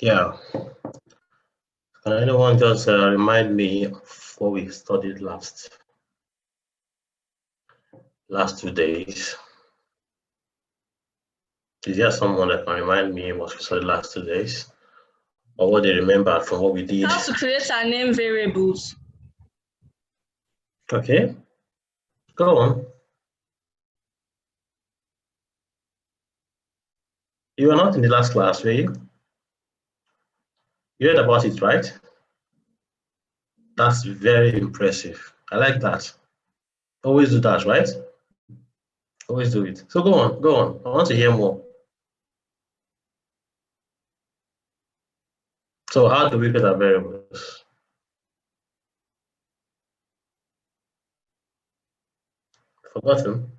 Yeah, can anyone just remind me of what we studied last 2 days? Is there someone that can remind me what we studied last 2 days, or what they remember from what we did? How to create and name variables. Okay, go on. You were not in the last class, were you? You heard about it, right? That's very impressive. I like that. Always do that, right? Always do it. So go on, go on. I want to hear more. So how do we create our variables? Forgotten?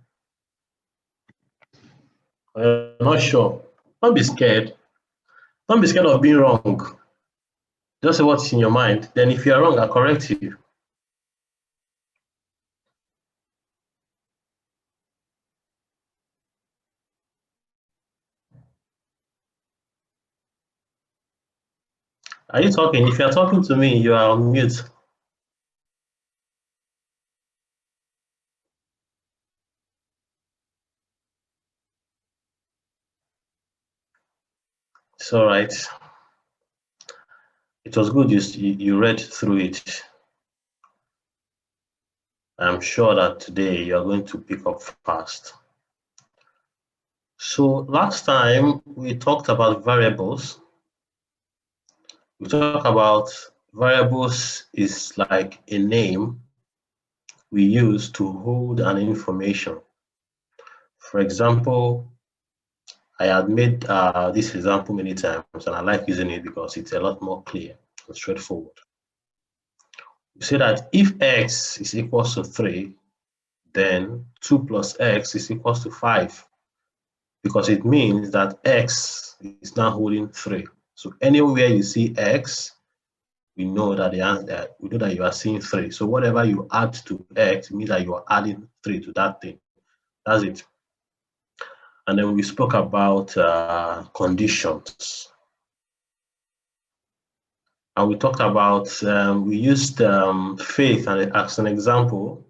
I'm not sure. Don't be scared. Don't be scared of being wrong. Just say what's in your mind. Then if you're wrong, I'll correct you. Are you talking? If you're talking to me, you are on mute. It's all right. It was good you read through it. I'm sure that today you're going to pick up fast. So last time we talked about variables. We talked about variables is like a name we use to hold an information. For example, I had made this example many times and I like using it because it's a lot more clear and straightforward. We say that if x is equals to 3, then 2 plus x is equals to 5, because it means that x is now holding 3. So anywhere you see x, we know that you are seeing 3. So whatever you add to x means that you are adding 3 to that thing. That's it. And then we spoke about conditions. And we talked about, we used Faith as an example.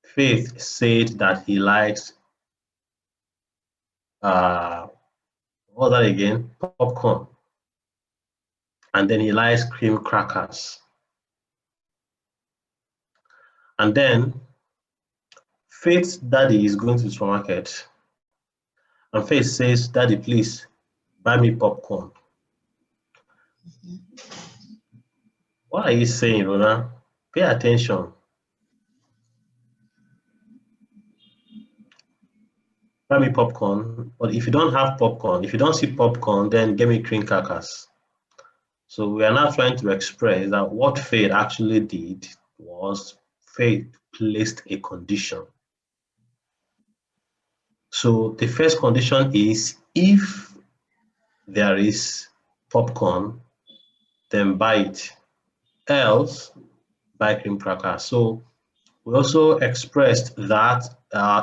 Faith said that he likes, what that again? Popcorn. And then he likes cream crackers. And then Faith's daddy is going to the supermarket. And Faith says, Daddy, please buy me popcorn. What are you saying, Rona? Pay attention. Buy me popcorn. But if you don't have popcorn, if you don't see popcorn, then get me cream crackers. So we are now trying to express that what Faith actually did was Faith placed a condition. So the first condition is if there is popcorn, then buy it. Else, buy cream crackers. So we also expressed that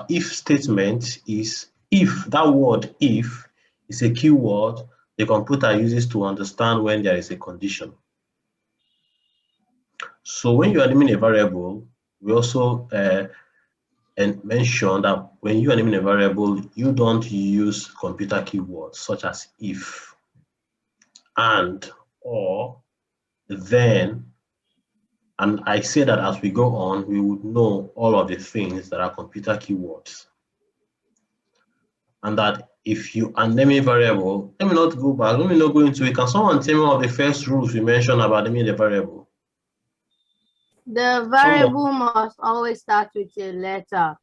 if statement is if. That word if is a keyword the computer uses to understand when there is a condition. So when you are naming a variable, we also mention that when you are naming a variable, you don't use computer keywords such as if, and, or, then. And I say that as we go on, we would know all of the things that are computer keywords. And that if you are naming variable, let me not go back, let me not go into it. Can someone tell me all the first rules we mentioned about naming a variable? The variable must always start with a letter.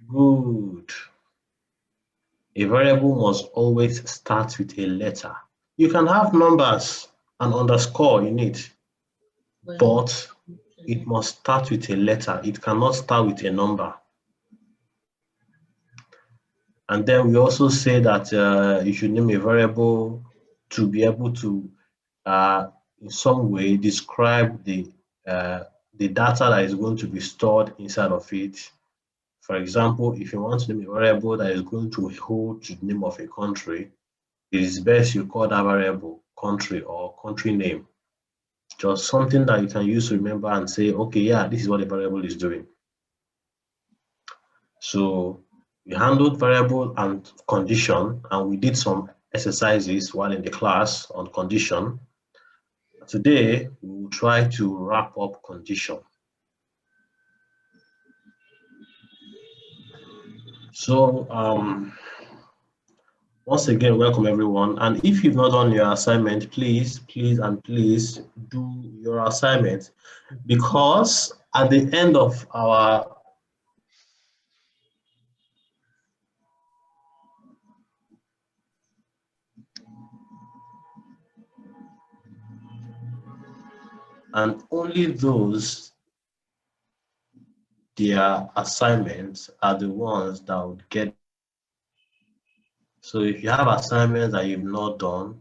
Good. A variable must always start with a letter. You can have numbers and underscore in it, but it must start with a letter. It cannot start with a number. And then we also say that you should name a variable to be able to, in some way, describe the data that is going to be stored inside of it. For example, if you want to name a variable that is going to hold the name of a country, it is best you call that variable country or country name. Just something that you can use to remember and say, okay, yeah, this is what the variable is doing. So we handled variable and condition, and we did some exercises while in the class on condition. Today, we will try to wrap up condition. So once again, welcome everyone. And if you've not done your assignment, please do your assignment, because at the end of our and only those their assignments are the ones that would get. So if you have assignments that you've not done,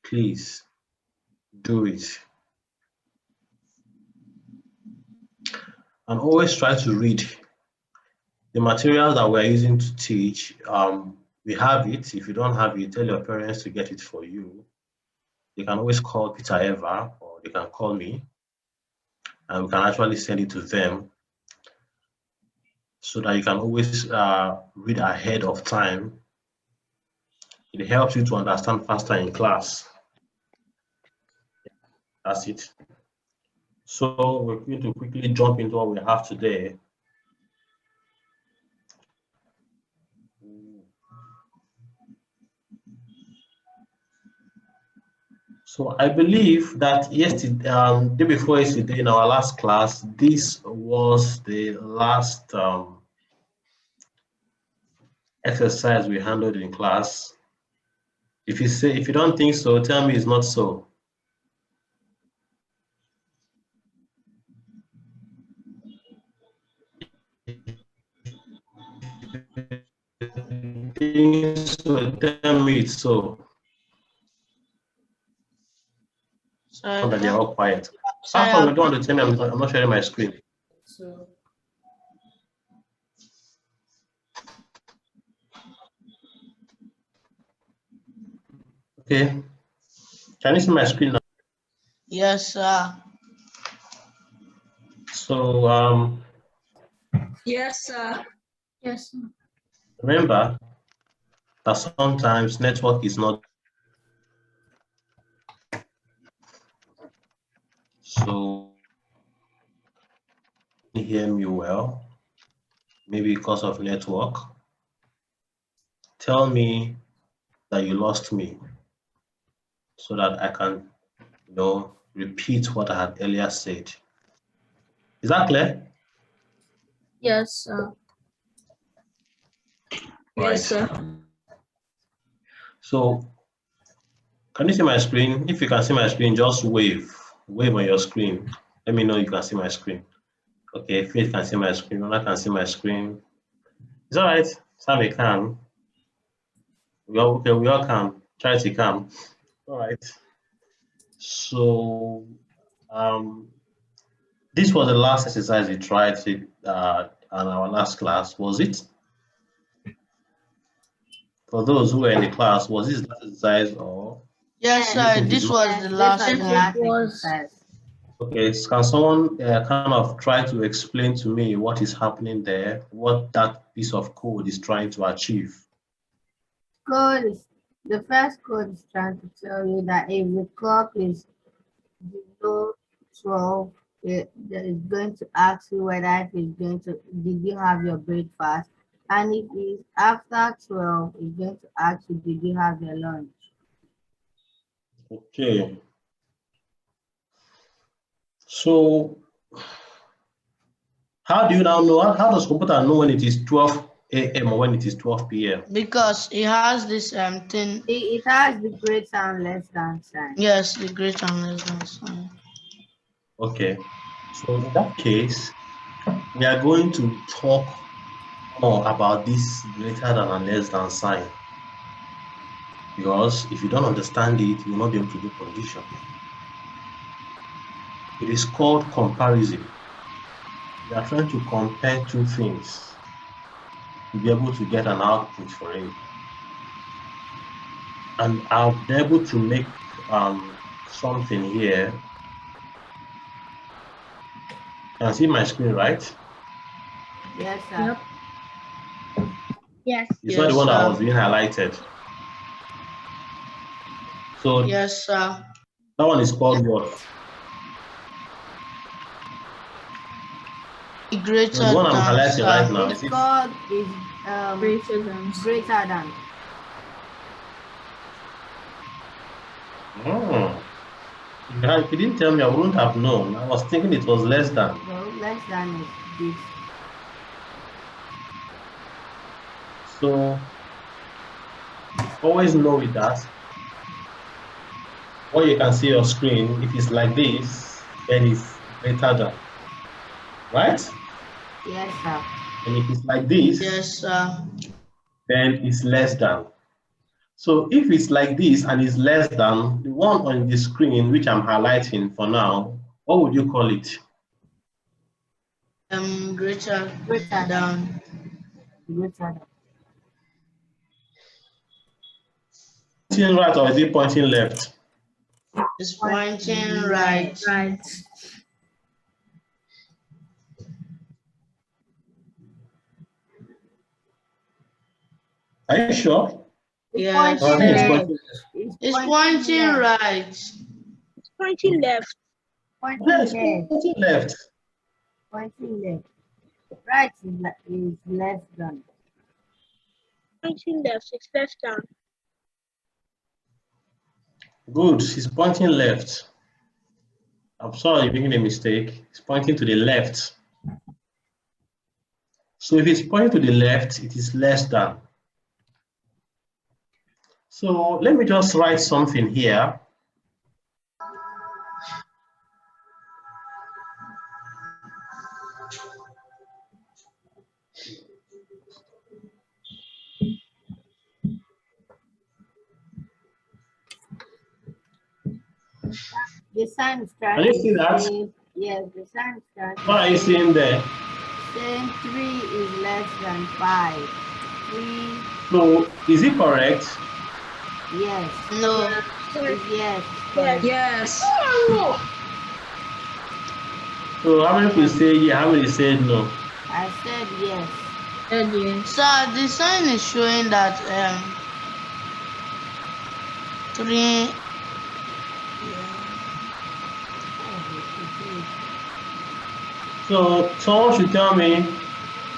please do it. And always try to read the materials that we're using to teach. We have it. If you don't have it, tell your parents to get it for you. They can always call Peter Eva, or they can call me, and we can actually send it to them, so that you can always read ahead of time. It helps you to understand faster in class. That's it. So we're going to quickly jump into what we have today. So I believe that yesterday, day before yesterday, in our last class, this was the last exercise we handled in class. If you don't think so, tell me it's not so. So tell me it's so. Sorry, That they're all quiet. sorry, How come you don't want to tell me I'm not sharing my screen? So, Okay. Can you see my screen now? yes, sir. So Yes, sir. Yes. remember that sometimes network is not. So you hear me well, maybe because of network. Tell me that you lost me, so that I can, repeat what I had earlier said. Is that clear? Yes, sir. Yes, sir. So can you see my screen? If you can see my screen, just wave on your screen. Let me know you can see my screen. Okay, Faith can see my screen, Ona can see my screen. It's all right, Sammy can. We all can. Charity can. All right. So this was the last exercise we tried on our last class, was it? For those who were in the class, was this last exercise or? Yes, sir. This was the last This one. was Okay, can someone kind of try to explain to me what is happening there, what that piece of code is trying to achieve? the first code is trying to tell you that if the clock is below 12, it is going to ask you whether did you have your breakfast? And if it's after 12, it's going to ask you, did you have your lunch? Okay. So how do you now know, how does computer know when it is 12 a.m. or when it is 12 p.m.? Because it has this thing. It has the greater and less than sign. Yes, the greater and less than sign. Okay. So in that case, we are going to talk more about this greater than and less than sign. Because if you don't understand it, you will not be able to do condition. It is called comparison. We are trying to compare two things to be able to get an output for it. and I'll be able to make something here. Can see my screen, right? Yes, sir. Yep. Yes. It's not the one Yes, that sir. was being highlighted. So Yes, sir. that one is called what? Greater So the one I'm than, highlighting right sir. now It's is called Greater than. greater than. Oh. If you didn't tell me, I wouldn't have known. I was thinking it was less than. No, less than is this. So always know with that. What you can see on screen, if it's like this, then it's greater than. Right? Yes, sir. And if it's like this, Yes, sir. then it's less than. So if it's like this and it's less than, the one on the screen, which I'm highlighting for now, what would you call it? Greater than. Greater than. Pointing right or is it pointing left? It's pointing right. Right. Are you sure? Yes. Or I think it's left. pointing It's pointing left. right. It's pointing left. Pointing left. left. Pointing left. Pointing left. Right is less than. Pointing left. It's left down. Good. He's pointing left. I'm sorry, you're making a mistake. It's pointing to the left. So if it's pointing to the left, it is less than. So let me just write something here. The sign is trying Can you see that? Yes, the sign is trying. What are you seeing there? Saying 3 is less than 5. 3, So is it correct? yes. No. Yes. Yes. So how many people say yeah, how many said no? I said yes. Yes. Sir, the sign is showing that 3. So someone should tell me,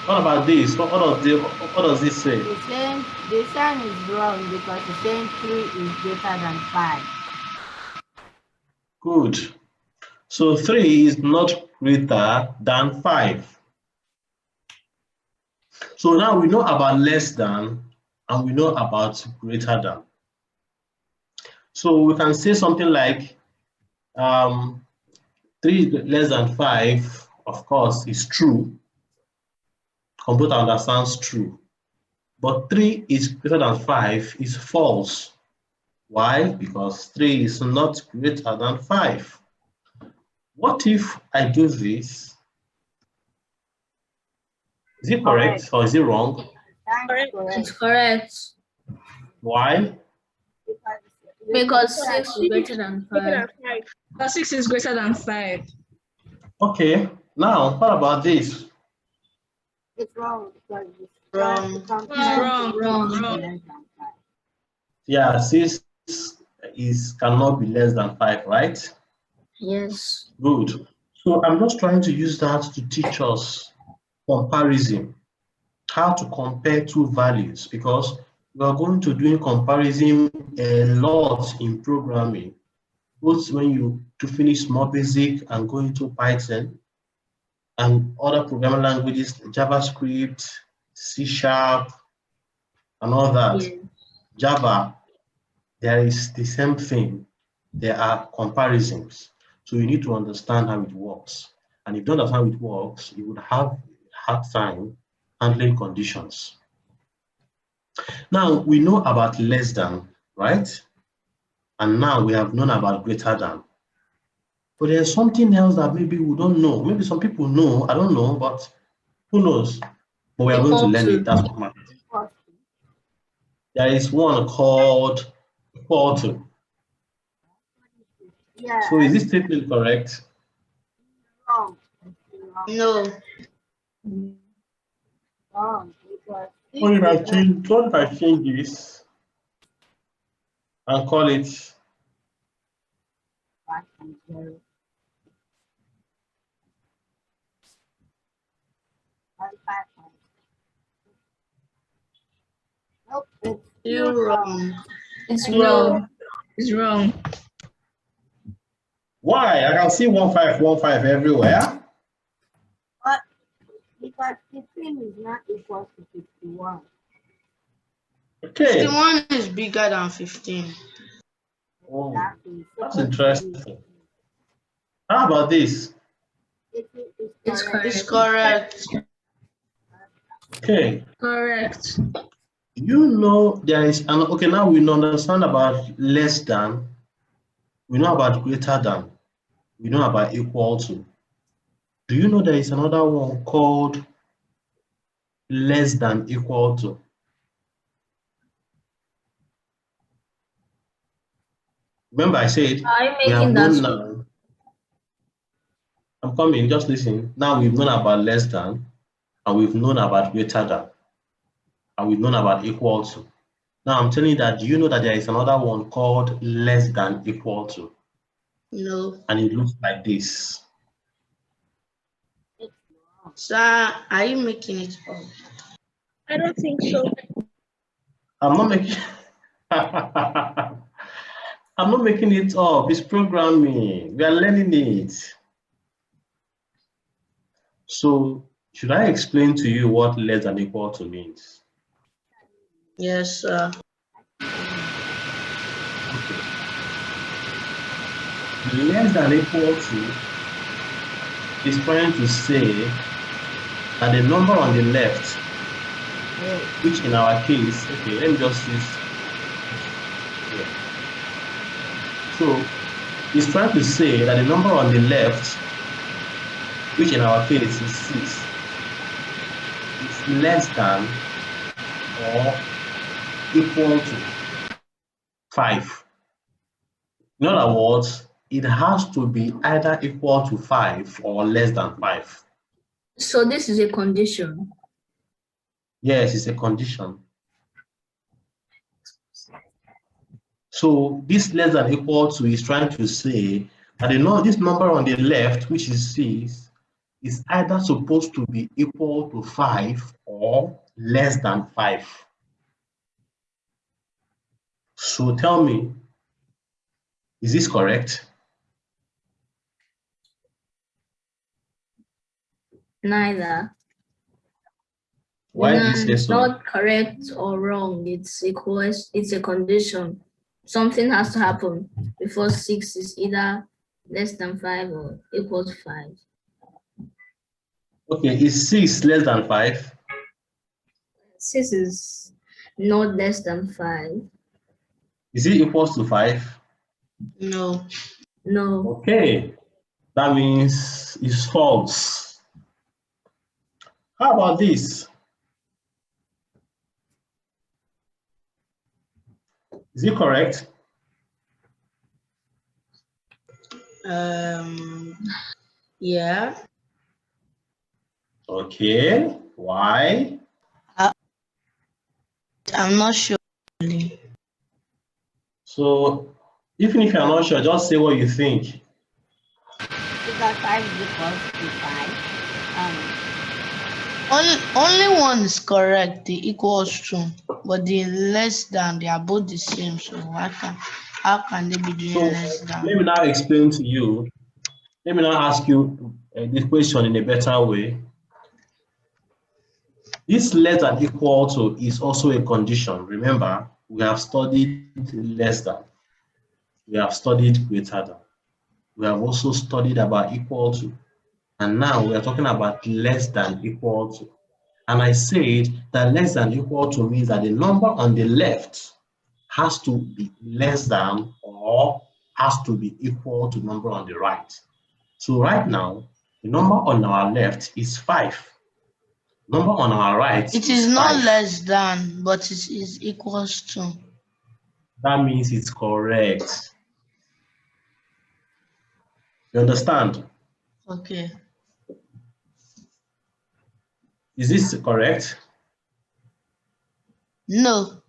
what about this? What does this say? The sign is wrong because the saying 3 is greater than 5. Good. So 3 is not greater than 5. So now we know about less than and we know about greater than. So we can say something like 3 is less than 5, of course, is true. Computer understands true. But 3 is greater than 5 is false. Why? Because 3 is not greater than 5. What if I do this? Is it correct or is it wrong? Correct. It's correct. Why? Because 6 is greater than 5. Because 6 is greater than 5. Okay, now what about this? It's wrong because it's Wrong. Wrong. Yeah, 6 cannot be less than 5, right? Yes. Good. So I'm just trying to use that to teach us comparison, how to compare two values, because we are going to do comparison a lot in programming, both when you to finish Small Basic and go into Python and other programming languages, JavaScript, C#, and all that. Yeah. Java, there is the same thing. There are comparisons. So you need to understand how it works. And if you don't understand how it works, you would have a hard time handling conditions. Now we know about less than, right? And now we have known about greater than. But there's something else that maybe we don't know. Maybe some people know, I don't know, but who knows? But we are going to learn it. That's what matters. There is one called Equal to. Yeah, So is this statement correct? wrong. No. Wrong. Because What if I change this and call it 5.0. Nope, it's You're wrong. It's No. wrong. It's wrong. why? I can see 1515 everywhere. But because 15 is not equal to 51. Okay. 51 is bigger than 15. Oh, Exactly. that's Supposed to be interesting. How about this? It's correct. It's correct. Okay. Correct. You know there is an okay. Now we understand about less than. We know about greater than. We know about equal to. Do you know there is another one called less than equal to? Remember I said I'm we have making known that now. I'm coming, just listen. Now we've known about less than, and we've known about greater than, and we've known about equal to. Now I'm telling you that, do you know that there is another one called less than equal to? No. And it looks like this. Sir, are you making it up? I don't think so. I'm not making I'm not making it up. It's programming. We are learning it. So should I explain to you what less than equal to means? Yes, sir. Okay. Less than equal to is trying to say that the number on the left, which in our case, okay, let me just use here. So it's trying to say that the number on the left, which in our case is 6, is less than or equal to 5. In other words, it has to be either equal to 5 or less than 5. So this is a condition. Yes, it's a condition. So this less than equal to is trying to say that this number on the left, which is 6, is either supposed to be equal to 5 or less than 5. So tell me, is this correct? Neither. Why do you say so? Not correct or wrong. It's a condition. Something has to happen before 6 is either less than 5 or equal to 5. Okay, is 6 less than 5? 6 is not less than 5. Is it equals to 5? No. No. Okay, that means it's false. How about this? Is it correct? Yeah. Okay, why? I'm not sure. So, even if you're not sure, just say what you think. Because 5 is equal to 5. Only one is correct, the equals to, but the less than, they are both the same. So how can they be doing So, less let than? me now explain to you. Let me now ask you this question in a better way. This less than equal to is also a condition. Remember, we have studied less than. We have studied greater than. We have also studied about equal to. And now we are talking about less than equal to. And I said that less than equal to means that the number on the left has to be less than or has to be equal to the number on the right. So right now, the number on our left is 5. Number on our right It is not 5. less than, but it is equals to. That means it's correct. You understand? Okay. Is this correct? No.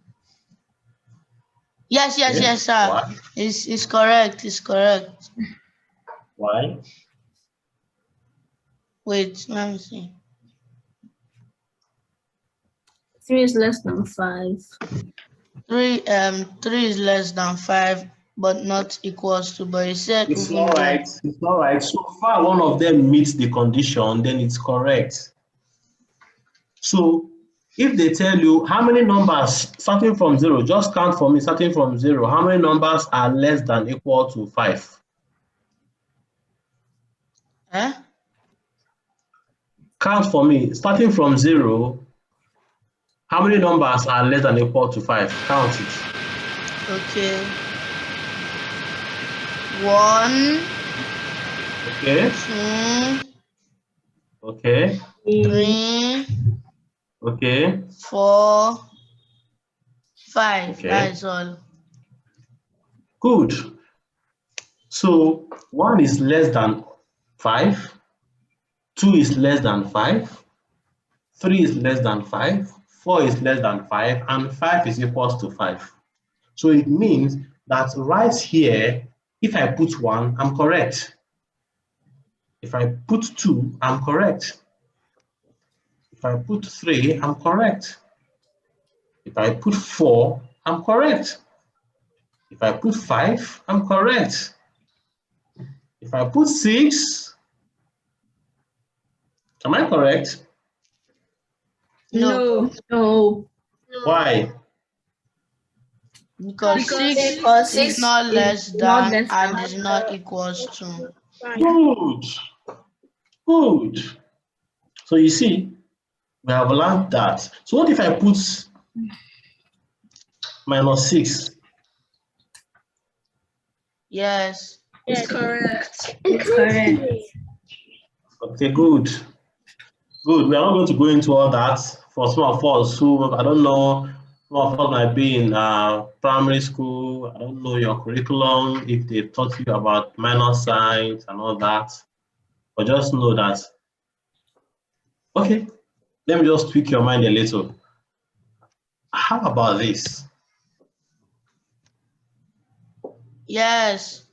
Yes, Okay. sir. Why? It's correct. It's correct. Why? Wait, let me see. 3 is less than 5. 3 is less than 5, but not equals to. But you said It's even all though. right. It's all right. So far, one of them meets the condition, then it's correct. So if they tell you how many numbers starting from 0, just count for me starting from 0. How many numbers are less than equal to 5? Eh? Count for me starting from 0. How many numbers are less than equal to 5? Count it. Okay. 1, Okay. 2, Okay. 3, Okay. 4, 5. Okay. That is all. Good. So 1 is less than 5. 2 is less than 5. 3 is less than 5. 4 is less than 5. And 5 is equals to 5. So it means that right here, if I put 1, I'm correct. If I put 2, I'm correct. If I put 3, I'm correct. If I put 4, I'm correct. If I put 5, I'm correct. If I put 6, am I correct? No. No. Why? Because 6 Because is 6 not is less not than less and than is not equals to. Good. Good. So you see, we have learned that. So what if I put -6? Yes. It's correct. It's correct. Okay, good. Good. We are not going to go into all that for some of us who, I don't know, some of us might be in primary school. I don't know your curriculum, if they taught you about minor signs and all that. But just know that, okay, let me just tweak your mind a little. How about this? Yes.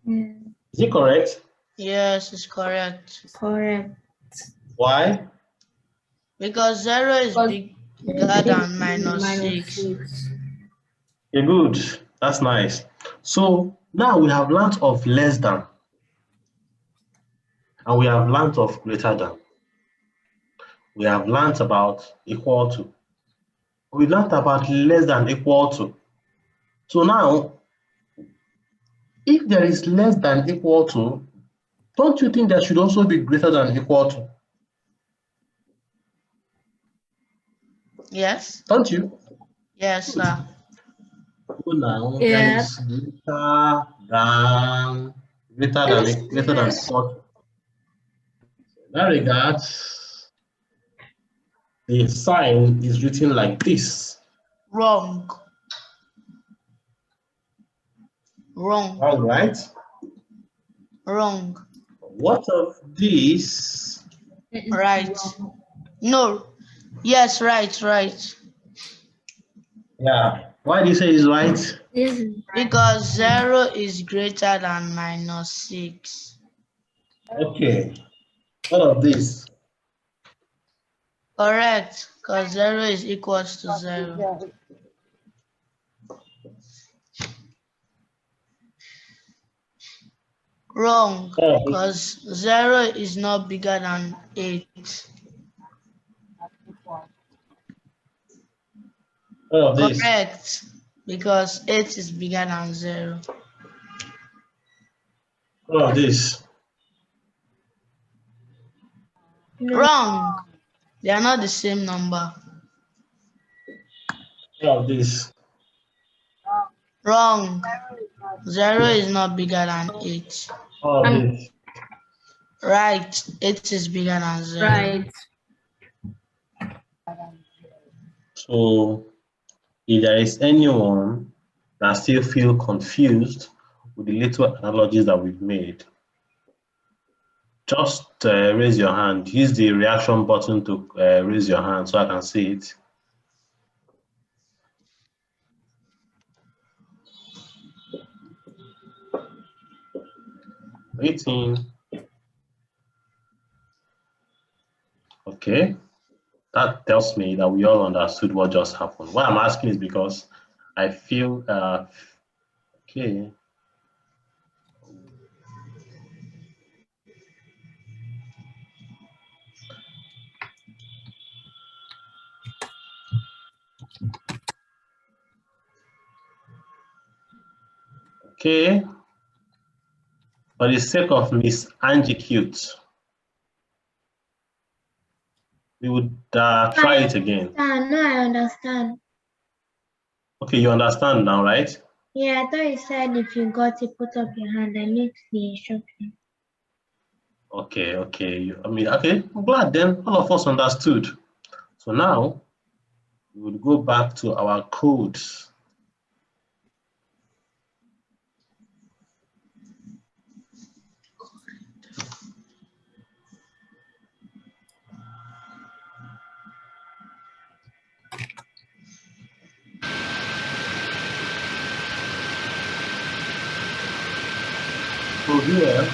Is it correct? Yes, it's correct. Correct. Why? Because 0 is bigger than -6. Okay, good. That's nice. So now we have learnt of less than, and we have learnt of greater than. We have learnt about equal to. We learnt about less than equal to. So now, if there is less than equal to, don't you think there should also be greater than equal to? Yes. Don't you? Yes, Good. sir. So now there Yeah. is greater than equal to. In that regard, the sign is written like this. Wrong. Wrong. All right. Wrong. What of this? Right. No. Yes, right. Yeah. Why do you say it's right? This is Because 0 is greater than -6. Okay. What of this? Correct. Because 0 is equals to 0. Wrong. Because 0 is not bigger than 8. What of this? Correct. Because 8 is bigger than 0. What of this? Wrong. They are not the same number. What of this? Wrong. 0 is not bigger than 8. What of this? Right. 8 is bigger than 0. right. So if there is anyone that still feel confused with the little analogies that we've made, just raise your hand. Use the reaction button to raise your hand so I can see it. Waiting. Okay, that tells me that we all understood what just happened. What I'm asking is because I feel okay. Okay, for the sake of Miss Angie Cute, we would try it again. No, I understand. Okay, you understand now, right? Yeah, I thought you said if you got it, put up your hand and make the instruction. Okay, okay. Okay, I'm glad then all of us understood. So now we would go back to our codes. So here,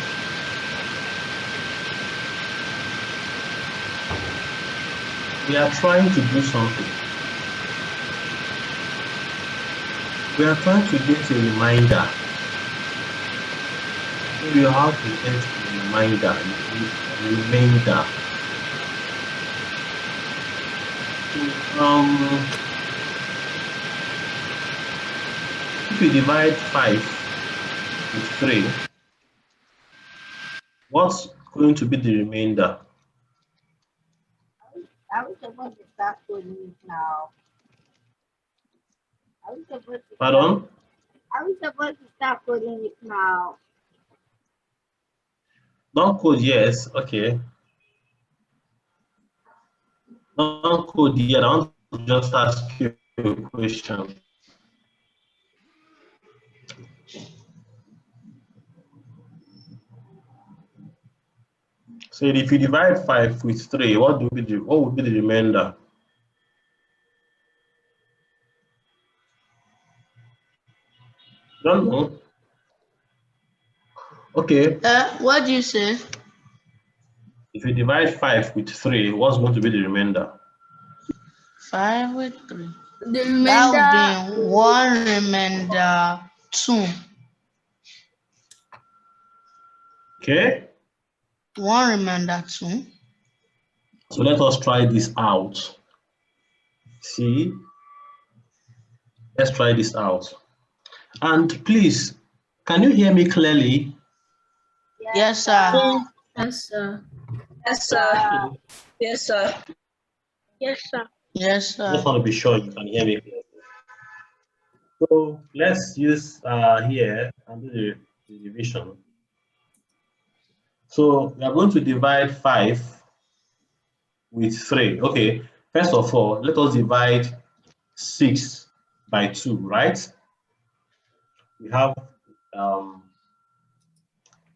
we are trying to do something. We are trying to get a reminder. So you have to get a reminder, a remainder. So, if you divide 5 with 3, what's going to be the remainder? Are we supposed to start coding it now? Are we supposed to Pardon? Are we supposed to start coding it now? Don't code, yes. Okay. Don't code yet. I want to just ask you a question. So if you divide 5 with 3, what would be the remainder? Don't know. Okay. What do you say? If you divide 5 with 3, what's going to be the remainder? 5 with 3. The remainder. That would be 1 remainder 2. Okay. 1 remainder 2. So let us try this out. See, let's try this out. And please, can you hear me clearly? Yes, sir. Yes, sir. Yes, sir. Yes, sir. Yes, sir. Yes, I just sir. want to be sure you can hear me clearly. So let's use here and do the division. So we are going to divide 5 with 3. Okay, first of all, let us divide 6 by 2, right? We have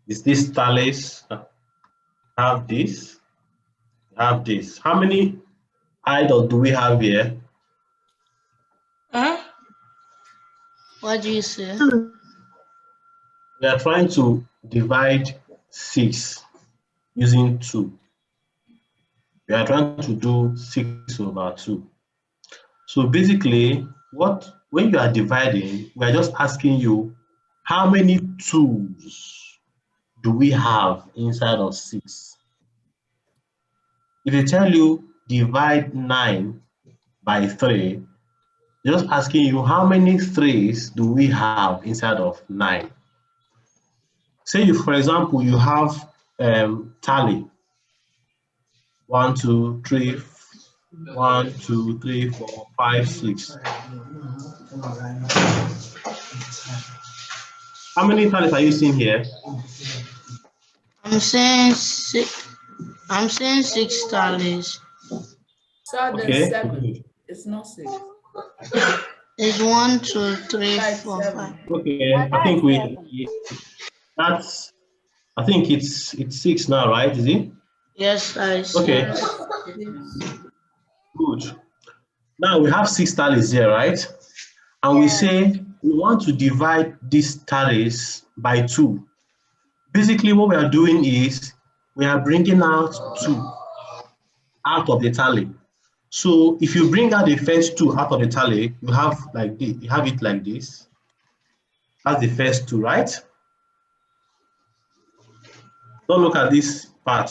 is this tallies? Have this, have this. How many idols do we have here? Huh? What do you say? We are trying to divide 6 using 2. We are trying to do 6 over 2. So basically, when you are dividing, we are just asking you how many 2s do we have inside of 6? If they tell you divide 9 by 3, just asking you how many 3s do we have inside of 9? Say you, for example, you have tally 1, 2, 3, 1, 2, 3, 4, 5, 6. How many tallies are you seeing here? I'm saying 6. I'm saying 6 tallies. So then Okay. 7. It's not 6. It's 1, 2, 3, 4, 5. Okay, I think that's, I think it's 6 now, right? Is it? Yes, I see. Okay, good. Now we have 6 tallies here, right? And we say we want to divide these tallies by 2. Basically, what we are doing is we are bringing out 2 out of the tally. So if you bring out the first 2 out of the tally, you have like this, you have it like this. That's the first 2, right? Don't look at this part.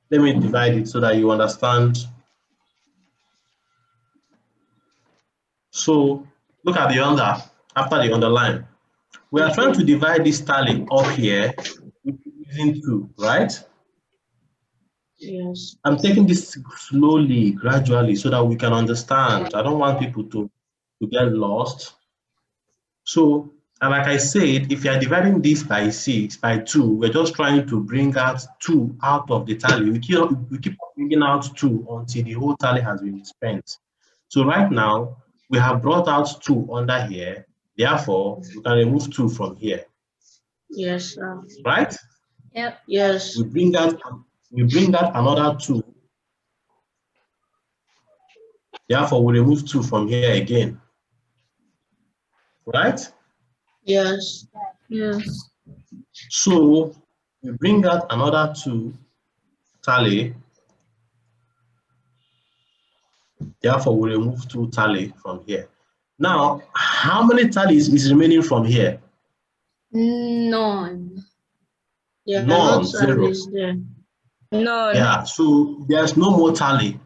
Let me divide it so that you understand. So look at the under, after the underline. We are trying to divide this tally up here using 2, right? Yes. I'm taking this slowly, gradually, so that we can understand. I don't want people to get lost. So, and like I said, if you are dividing this by 6, by 2, we're just trying to bring out 2 out of the tally. We keep bringing out 2 until the whole tally has been spent. So right now, we have brought out 2 under here. Therefore, we can remove 2 from here. Yes, sir. Right? Yep. Yes. We bring out another 2. Therefore, we remove 2 from here again. Right? Yes. Yes. So we bring out another 2 tally. Therefore, we remove 2 tally from here. Now, how many tallies is remaining from here? None. Yeah, None, no 0. tallies there. None. Yeah, so there's no more tally.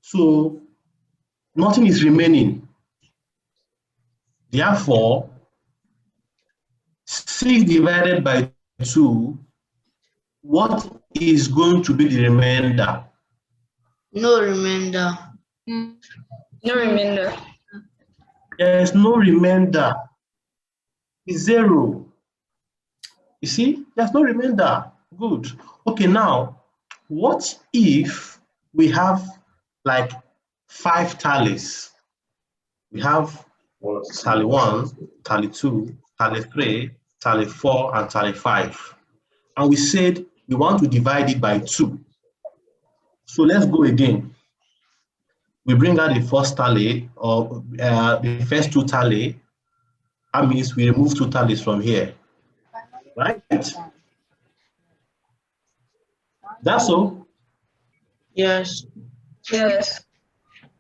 So nothing is remaining. Therefore, 6 divided by 2, what is going to be the remainder? No remainder. No remainder. There is no remainder. It's 0. You see, there's no remainder. Good. Okay, now, what if we have like 5 tallies? We have tally 1, tally 2, tally 3, tally 4, and tally 5. And we said we want to divide it by 2. So let's go again. We bring out the first tally, or the first 2 tally. That means we remove 2 tallies from here. Right? That's all. Yes. Yes.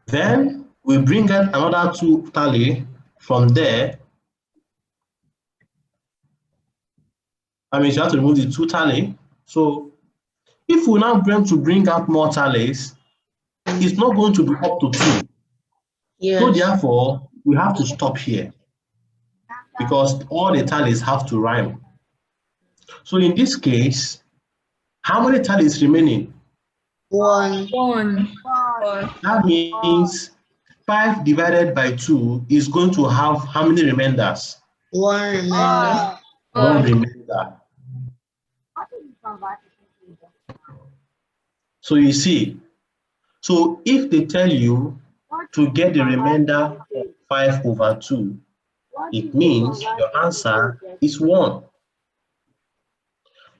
Then we bring out another 2 tally from there. That means you have to remove the 2 tally. So if we now bring out more tallies, it's not going to be up to 2. Yes. So therefore, we have to stop here because all the tallies have to rhyme. So in this case, how many tallies remaining? 1. 1. That means 5 divided by 2 is going to have how many remainders? 1 remainder. 1 remainder. So you see, so if they tell you to get the remainder of 5 over 2, it means your answer is 1.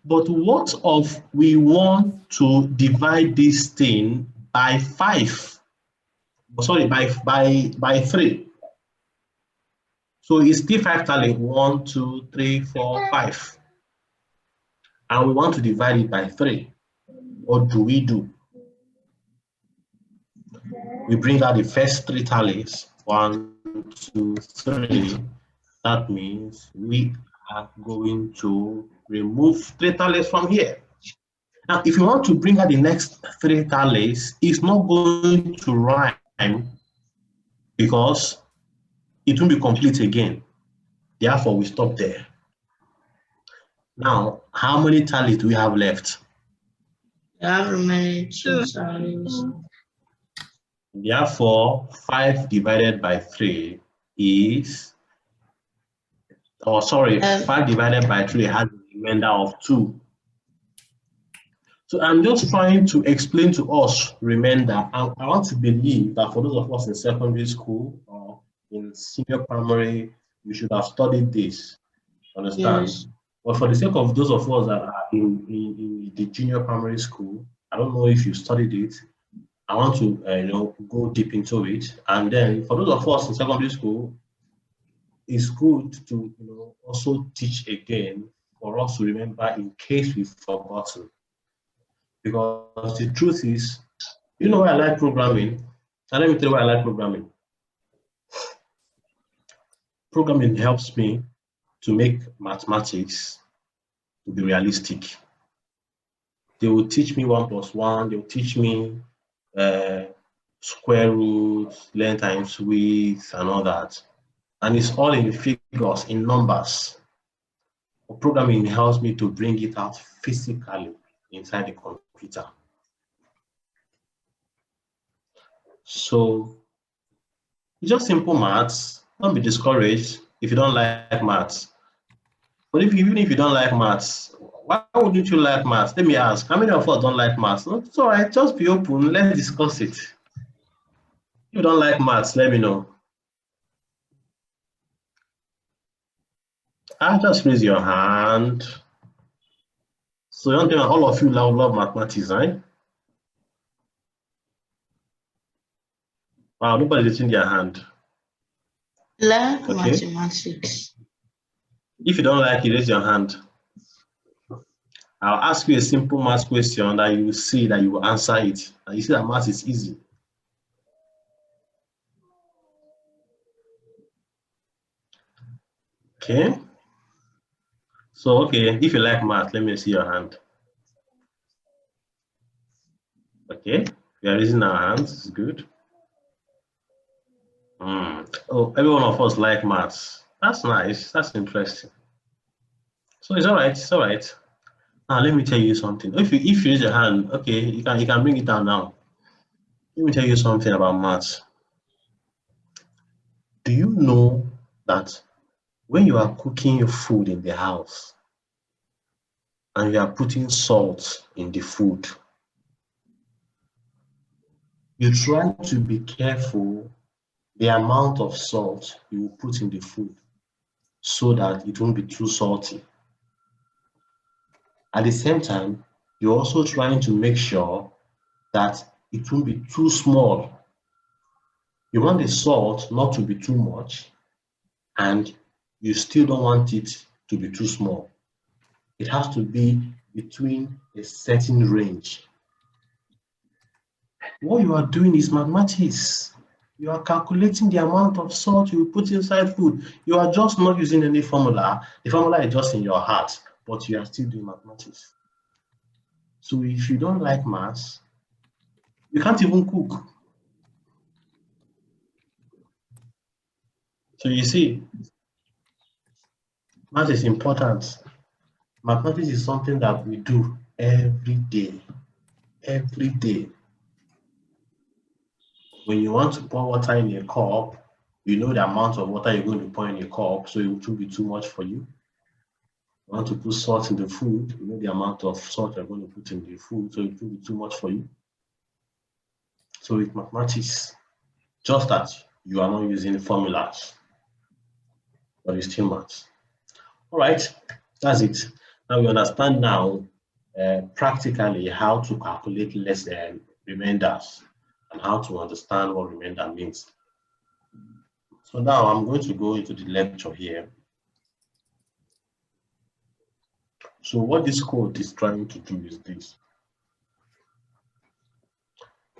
But what if we want to divide this thing by 5? Sorry, by 3. So it's still 5 tally, 1, 2, 3, 4, 5. And we want to divide it by 3. What do? We bring out the first 3 tallies, 1, 2, 3. That means we are going to remove 3 tallies from here. Now, if you want to bring out the next 3 tallies, it's not going to rhyme because it won't be complete again. Therefore, we stop there. Now, how many tallies do we have left? You have remaining 2 tallies. Therefore, 5 divided by 3 is, 5 divided by 3 has a remainder of 2. So I'm just trying to explain to us remainder. I want to believe that for those of us in secondary school or in senior primary, you should have studied this. Understand? Yes. But for the sake of those of us that are in the junior primary school, I don't know if you studied it. I want to go deep into it. And then for those of us in secondary school, it's good to also teach again for us to remember in case we've forgotten. Because the truth is, you know why I like programming? And let me tell you why I like programming. Programming helps me to make mathematics to be realistic. They will teach me 1 plus 1, they will teach me square roots, length times width, and all that. And it's all in figures, in numbers. Programming helps me to bring it out physically inside the computer. So it's just simple maths. Don't be discouraged if you don't like maths. But even if you don't like maths, why wouldn't you like maths? Let me ask, how many of us don't like maths? No, it's all right, just be open, let's discuss it. If you don't like maths, let me know. Just raise your hand. So you don't think all of you love mathematics, right? Wow, nobody's raising their hand. Like Okay. mathematics. If you don't like it, raise your hand. I'll ask you a simple math question that you will see that you will answer it. And you see that math is easy. Okay. So, okay, if you like math, let me see your hand. Okay, we are raising our hands, it's good. Oh, every one of us like maths. That's nice, that's interesting. So it's all right, it's all right. Now let me tell you something. If you raise your hand, okay, you can bring it down now. Let me tell you something about maths. Do you know that when you are cooking your food in the house and you are putting salt in the food, you try to be careful the amount of salt you will put in the food so that it won't be too salty. At the same time, you're also trying to make sure that it won't be too small. You want the salt not to be too much, and you still don't want it to be too small. It has to be between a certain range. What you are doing is mathematics. You are calculating the amount of salt you put inside food. You are just not using any formula. The formula is just in your heart, but you are still doing mathematics. So if you don't like maths, you can't even cook. So you see, math is important. Mathematics is something that we do every day. Every day. When you want to pour water in a cup, you know the amount of water you're going to pour in a cup, so it won't be too much for you. You want to put salt in the food, you know the amount of salt you're going to put in the food, so it won't be too much for you. So with mathematics, just that you are not using formulas, but it's still maths. All right, that's it. Now we understand now practically how to calculate less than remainders and how to understand what remainder means. So now I'm going to go into the lecture here. So what this code is trying to do is this.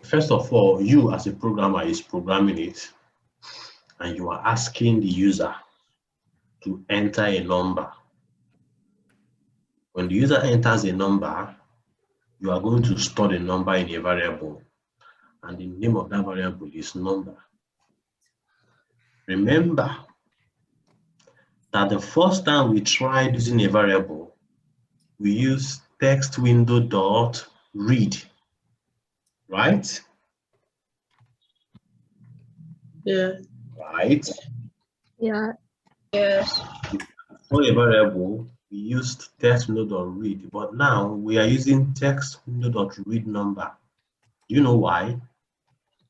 First of all, you as a programmer is programming it, and you are asking the user to enter a number. When the user enters a number, you are going to store the number in a variable, and the name of that variable is number. Remember that the first time we tried using a variable, we used text window dot read, right? Yeah. Right? Yeah. Yes. For a variable, we used text window dot read, but now we are using text window dot read number. Do you know why?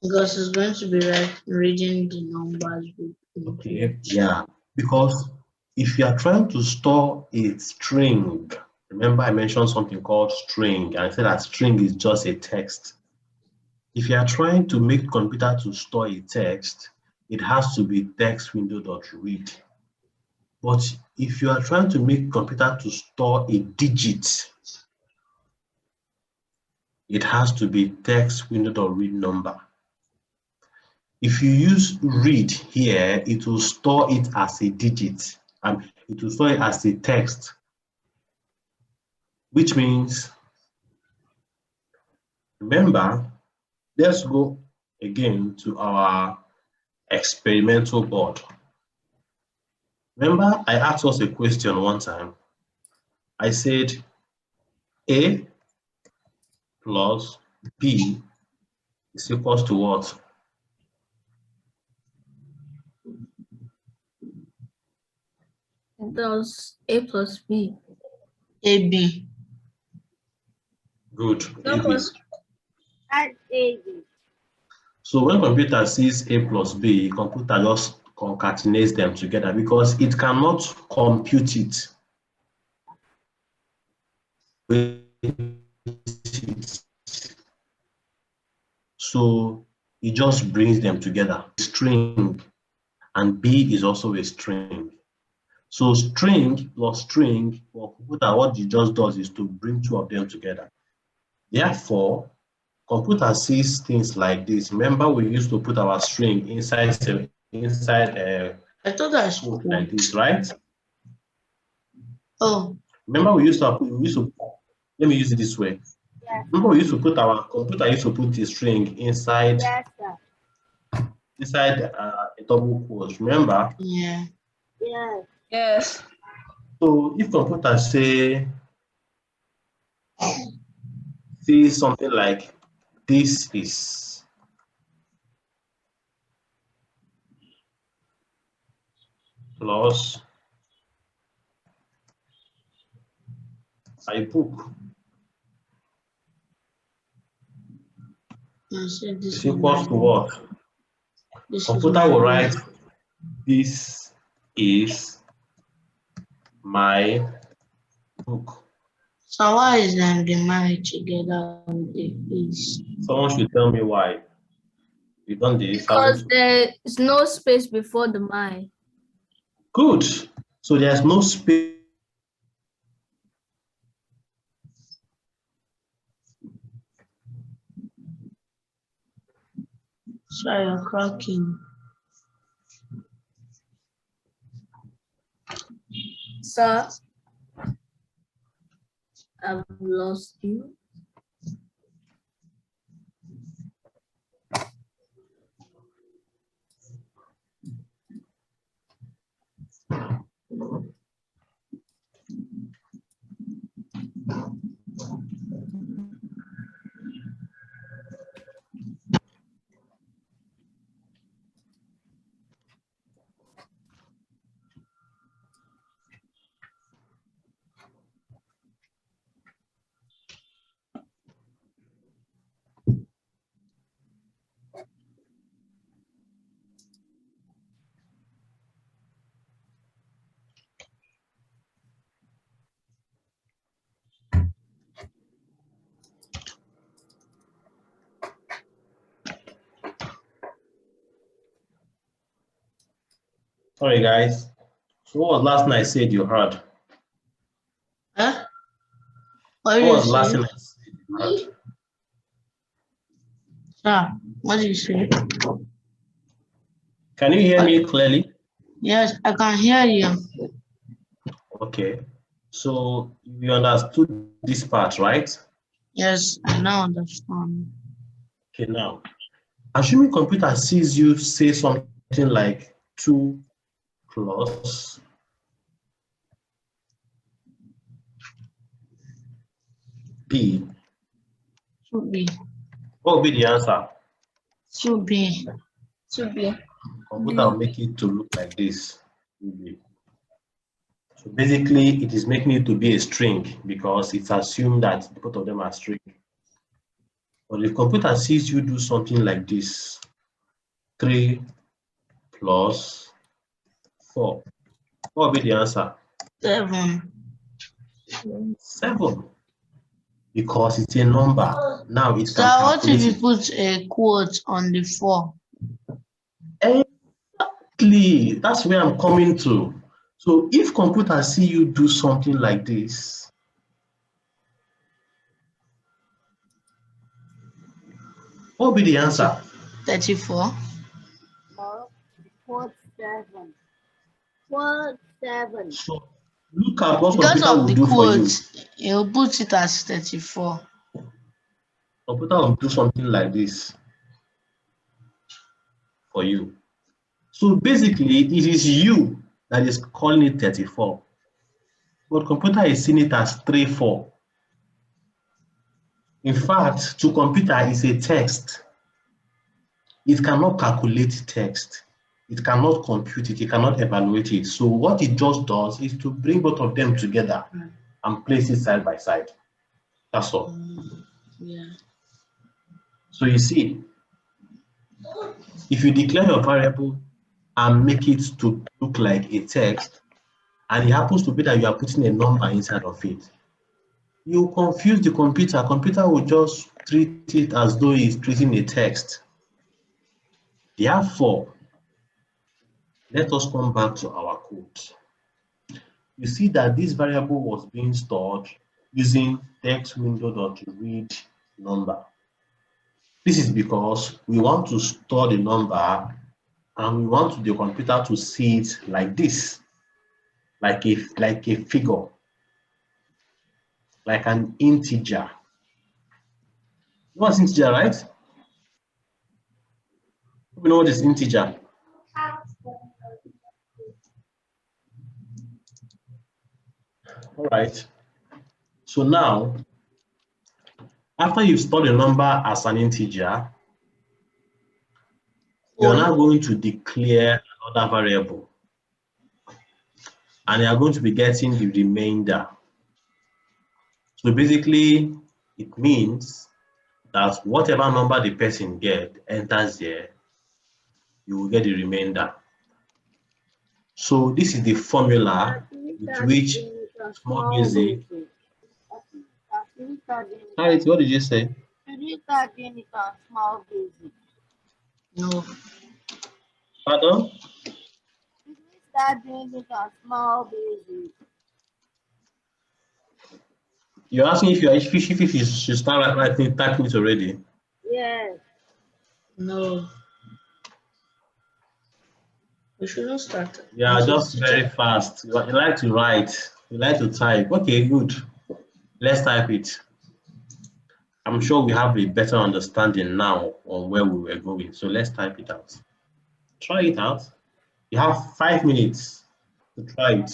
Because it's going to be reading the numbers. Okay, yeah, because if you are trying to store a string, remember I mentioned something called string, and I said that string is just a text. If you are trying to make computer to store a text, it has to be text window.read. But if you are trying to make computer to store a digit, it has to be text window.read number. If you use read here, it will store it as a digit, and it will store it as a text, which means, remember, let's go again to our experimental board. Remember, I asked us a question one time. I said A plus B is equals to what? Thus A plus B. AB. Good. No, AB. plus. That's easy. So when computer sees A plus B, computer just concatenates them together because it cannot compute it. So it just brings them together. String, and B is also a string. So string plus string for computer, what it just does is to bring two of them together. Therefore, computer sees things like this. Remember, we used to put our string inside I thought that's cool. like this, right? Oh, Remember, we used to let me use it this way. Yes. Remember, we used to put our computer used to put the string inside Yes, sir. a double quote. Remember? yeah. Yes. Yes. So if computer say something like this is plus a book This is is equals to what? This Computer will write this is my book. So why is the married together with the is? Someone should tell me why. You done this? Because there is no space before the my. Good. So there's no space. Sorry, you're cracking. Sir, I've lost you. Sorry, guys. So what was last night I said you heard? Huh? What was last thing I said you heard? Sir, what did you say? Can you hear me clearly? Yes, I can hear you. Okay. So you understood this part, right? Yes, I now understand. Okay, now, assuming computer sees you say something like 2 plus B, Should be. what will be the answer? Should be. Should be. Computer will make it to look like this. So basically, it is making it to be a string because it's assumed that both of them are string. But the computer sees you do something like this, 3 plus 4. What will be the answer? 7. 7. Because it's a number. Now it So can what if calculate you it. put a quote on the 4? Exactly. That's where I'm coming to. So if computer see you do something like this, what will be the answer? 34. No, quote 7. Quote 7. So look at what Because computer of will the do for you. quote, you'll put it as 34. Computer will do something like this for you. So basically, it is you that is calling it 34. But computer is seeing it as 34. In fact, to computer is a text. It cannot calculate text. It cannot compute it. It cannot evaluate it. So what it just does is to bring both of them together and place it side by side. That's all. Yeah. So you see, if you declare your variable and make it to look like a text, and it happens to be that you are putting a number inside of it, you confuse the computer. Computer will just treat it as though it's treating a text. Therefore, let us come back to our code. You see that this variable was being stored using text window.read number. This is because we want to store the number and we want the computer to see it like this, like a figure, like an integer. What's integer, right? We know what is integer. All right. So now, after you've stored the number as an integer, you're now going to declare another variable. And you're going to be getting the remainder. So basically, it means that whatever number the person enters there, you will get the remainder. So this is the formula with which small basic. Charity, what did you say? Should we start doing it on small basic? No. Pardon? Should we start doing it on small basic? You're asking if you should start writing typing it already. Yes. No. We shouldn't start. Yeah, just very fast. You like to write, you like to type. Okay, good. Let's type it. I'm sure we have a better understanding now on where we were going. So let's type it out. Try it out. You have 5 minutes to try it.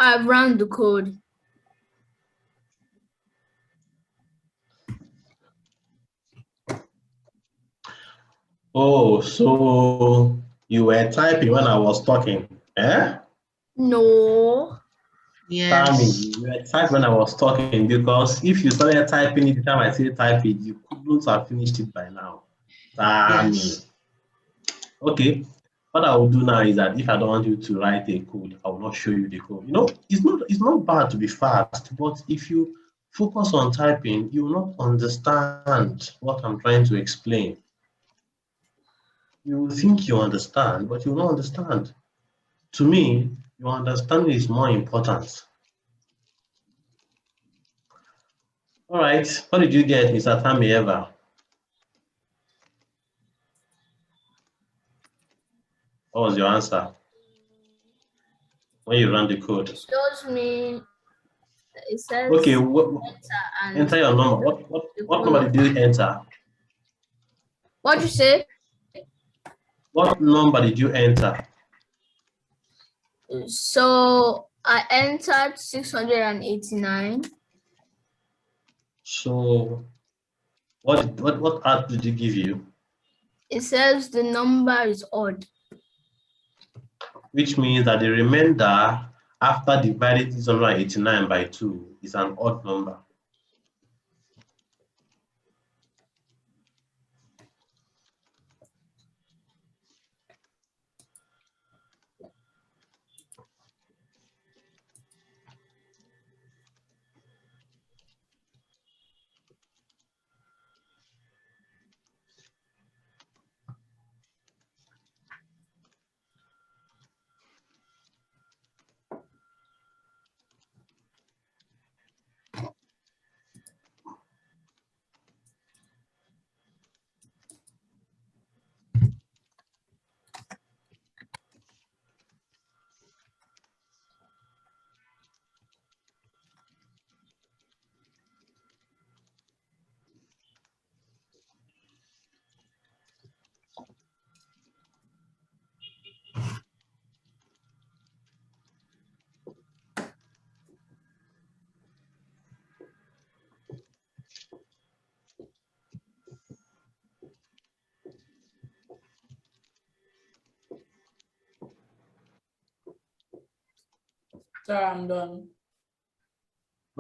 I've run the code. Oh, so you were typing when I was talking, eh? No. Tammy, Yes. you were typing when I was talking because if you started typing it the time I say type it, you couldn't have finished it by now. Tammy. Yes. Okay. What I will do now is that if I don't want you to write a code, I will not show you the code. You know, it's not bad to be fast, but if you focus on typing, you will not understand what I'm trying to explain. You will think you understand, but you will not understand. To me, your understanding is more important. All right, what did you get, Mr. Tammy Eva? What was your answer when you ran the code? It shows me, it says Okay, and enter your number. What number did you enter? What'd you say? What number did you enter? So I entered 689. So what art did you give you? It says the number is odd. Which means that the remainder after dividing 689 by 2 is an odd number. Sir, I'm done.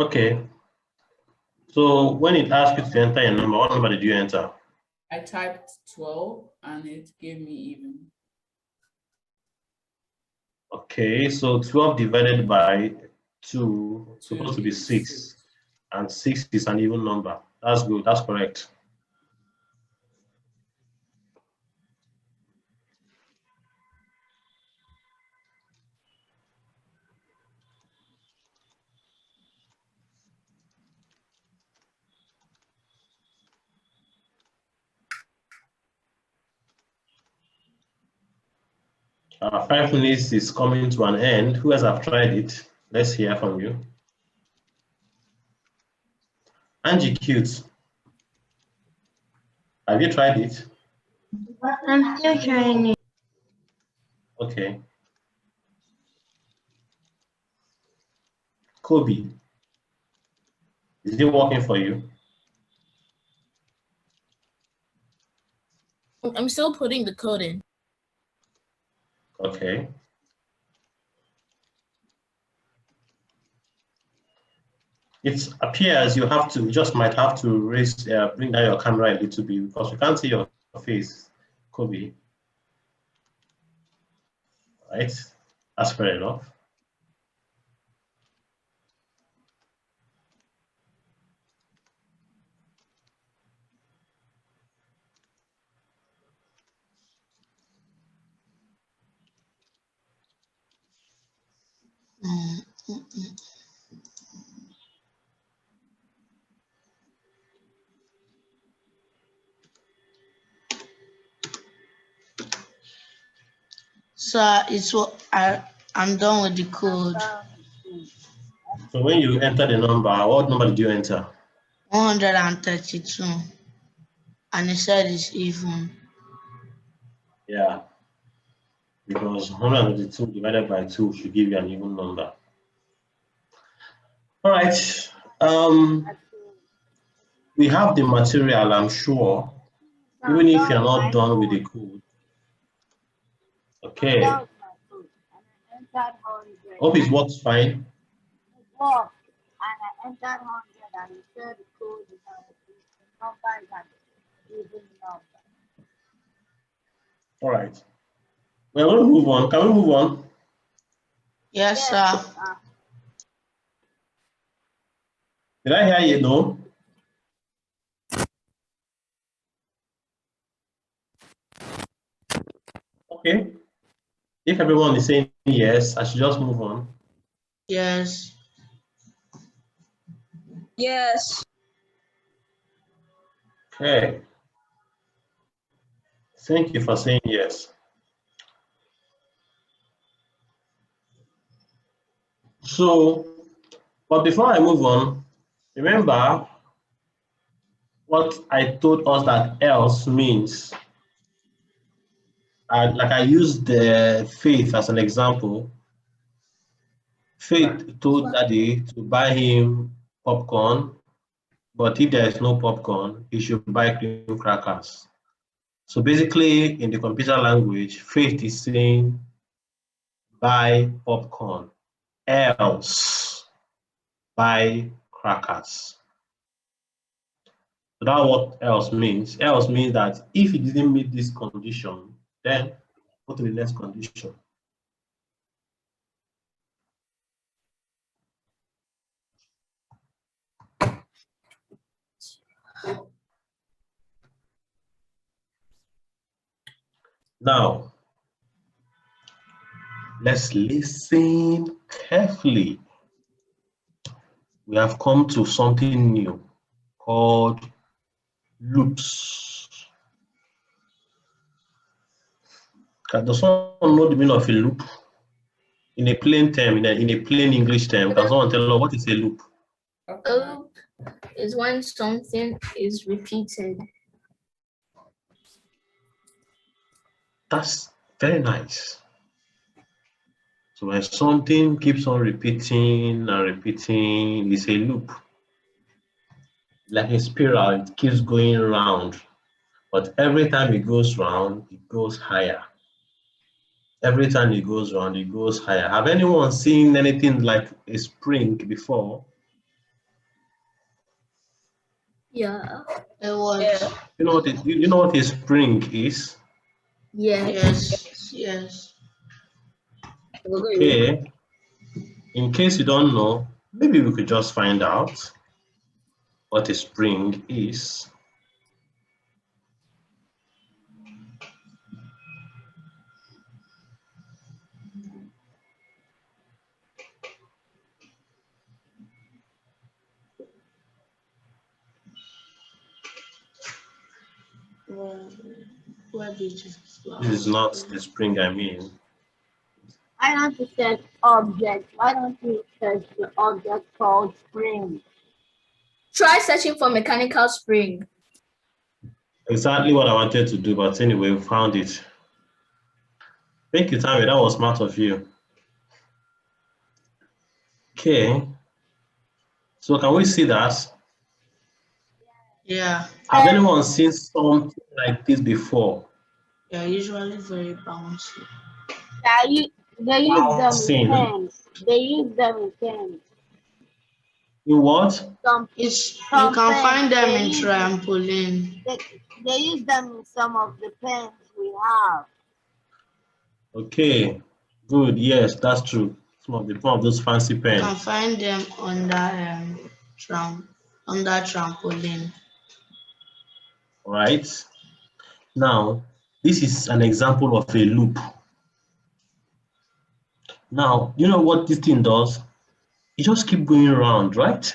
Okay. So when it asked you to enter a number, what number did you enter? I typed 12 and it gave me even. Okay, so 12 divided by 2 is supposed to be 6. And 6 is an even number. That's good, that's correct. Our 5 minutes is coming to an end. Who else have tried it? Let's hear from you. Angie Cute, have you tried it? I'm still trying it. Okay. Kobe, is it working for you? I'm still putting the code in. Okay. It appears you have to, just might have to bring down your camera a little bit because we can't see your face, Kobe. Right? That's fair enough. So it's what I'm done with the code. So when you enter the number, what number did you enter? 132. And it said it's even. Yeah. Because 132 divided by 2 should give you an even number. All right. We have the material, I'm sure, even if you're not done with the code. Okay. Hope it works fine. Walk, and I entered 100 and it said the code is the number is an even number. All right. We're going to move on. Can we move on? Yes, sir. Did I hear you? No? Okay. If everyone is saying yes, I should just move on. Yes. Yes. Okay. Thank you for saying yes. So, but before I move on, remember what I told us that else means. Like I used the Faith as an example. Faith told Daddy to buy him popcorn, but if there is no popcorn, he should buy cream crackers. So basically, in the computer language, Faith is saying buy popcorn, else buy crackers. So that's what else means. Else means that if he didn't meet this condition, then go to the next condition. Now, let's listen carefully. We have come to something new called loops. Does someone know the meaning of a loop? In a plain term, in a plain English term, can someone tell us what is a loop? A loop is when something is repeated. That's very nice. So when something keeps on repeating and repeating, it's a loop. Like a spiral, it keeps going around. But every time it goes round, it goes higher. Every time it goes round, it goes higher. Have anyone seen anything like a spring before? Yeah. It was. Yeah. You know what a spring is? Yeah. Yes. Okay. In case you don't know, maybe we could just find out what a spring is. Where did you This is not the spring I mean. Why don't you search object? Why don't you search the object called spring? Try searching for mechanical spring. Exactly what I wanted to do, but anyway, we found it. Thank you, Tammy. That was smart of you. Okay. So can we see that? Yeah. Have anyone seen something like this before? They're usually very bouncy. They use Bouncing. them in pens. They use them in pens. In what? You Some can pens, find them they in use- trampoline. They use them in some of the pens we have. Okay. Good. Yes, that's true. Some of those fancy You can pens. find them under trampoline. All right. Now, this is an example of a loop. Now, you know what this thing does? It just keep going around, right?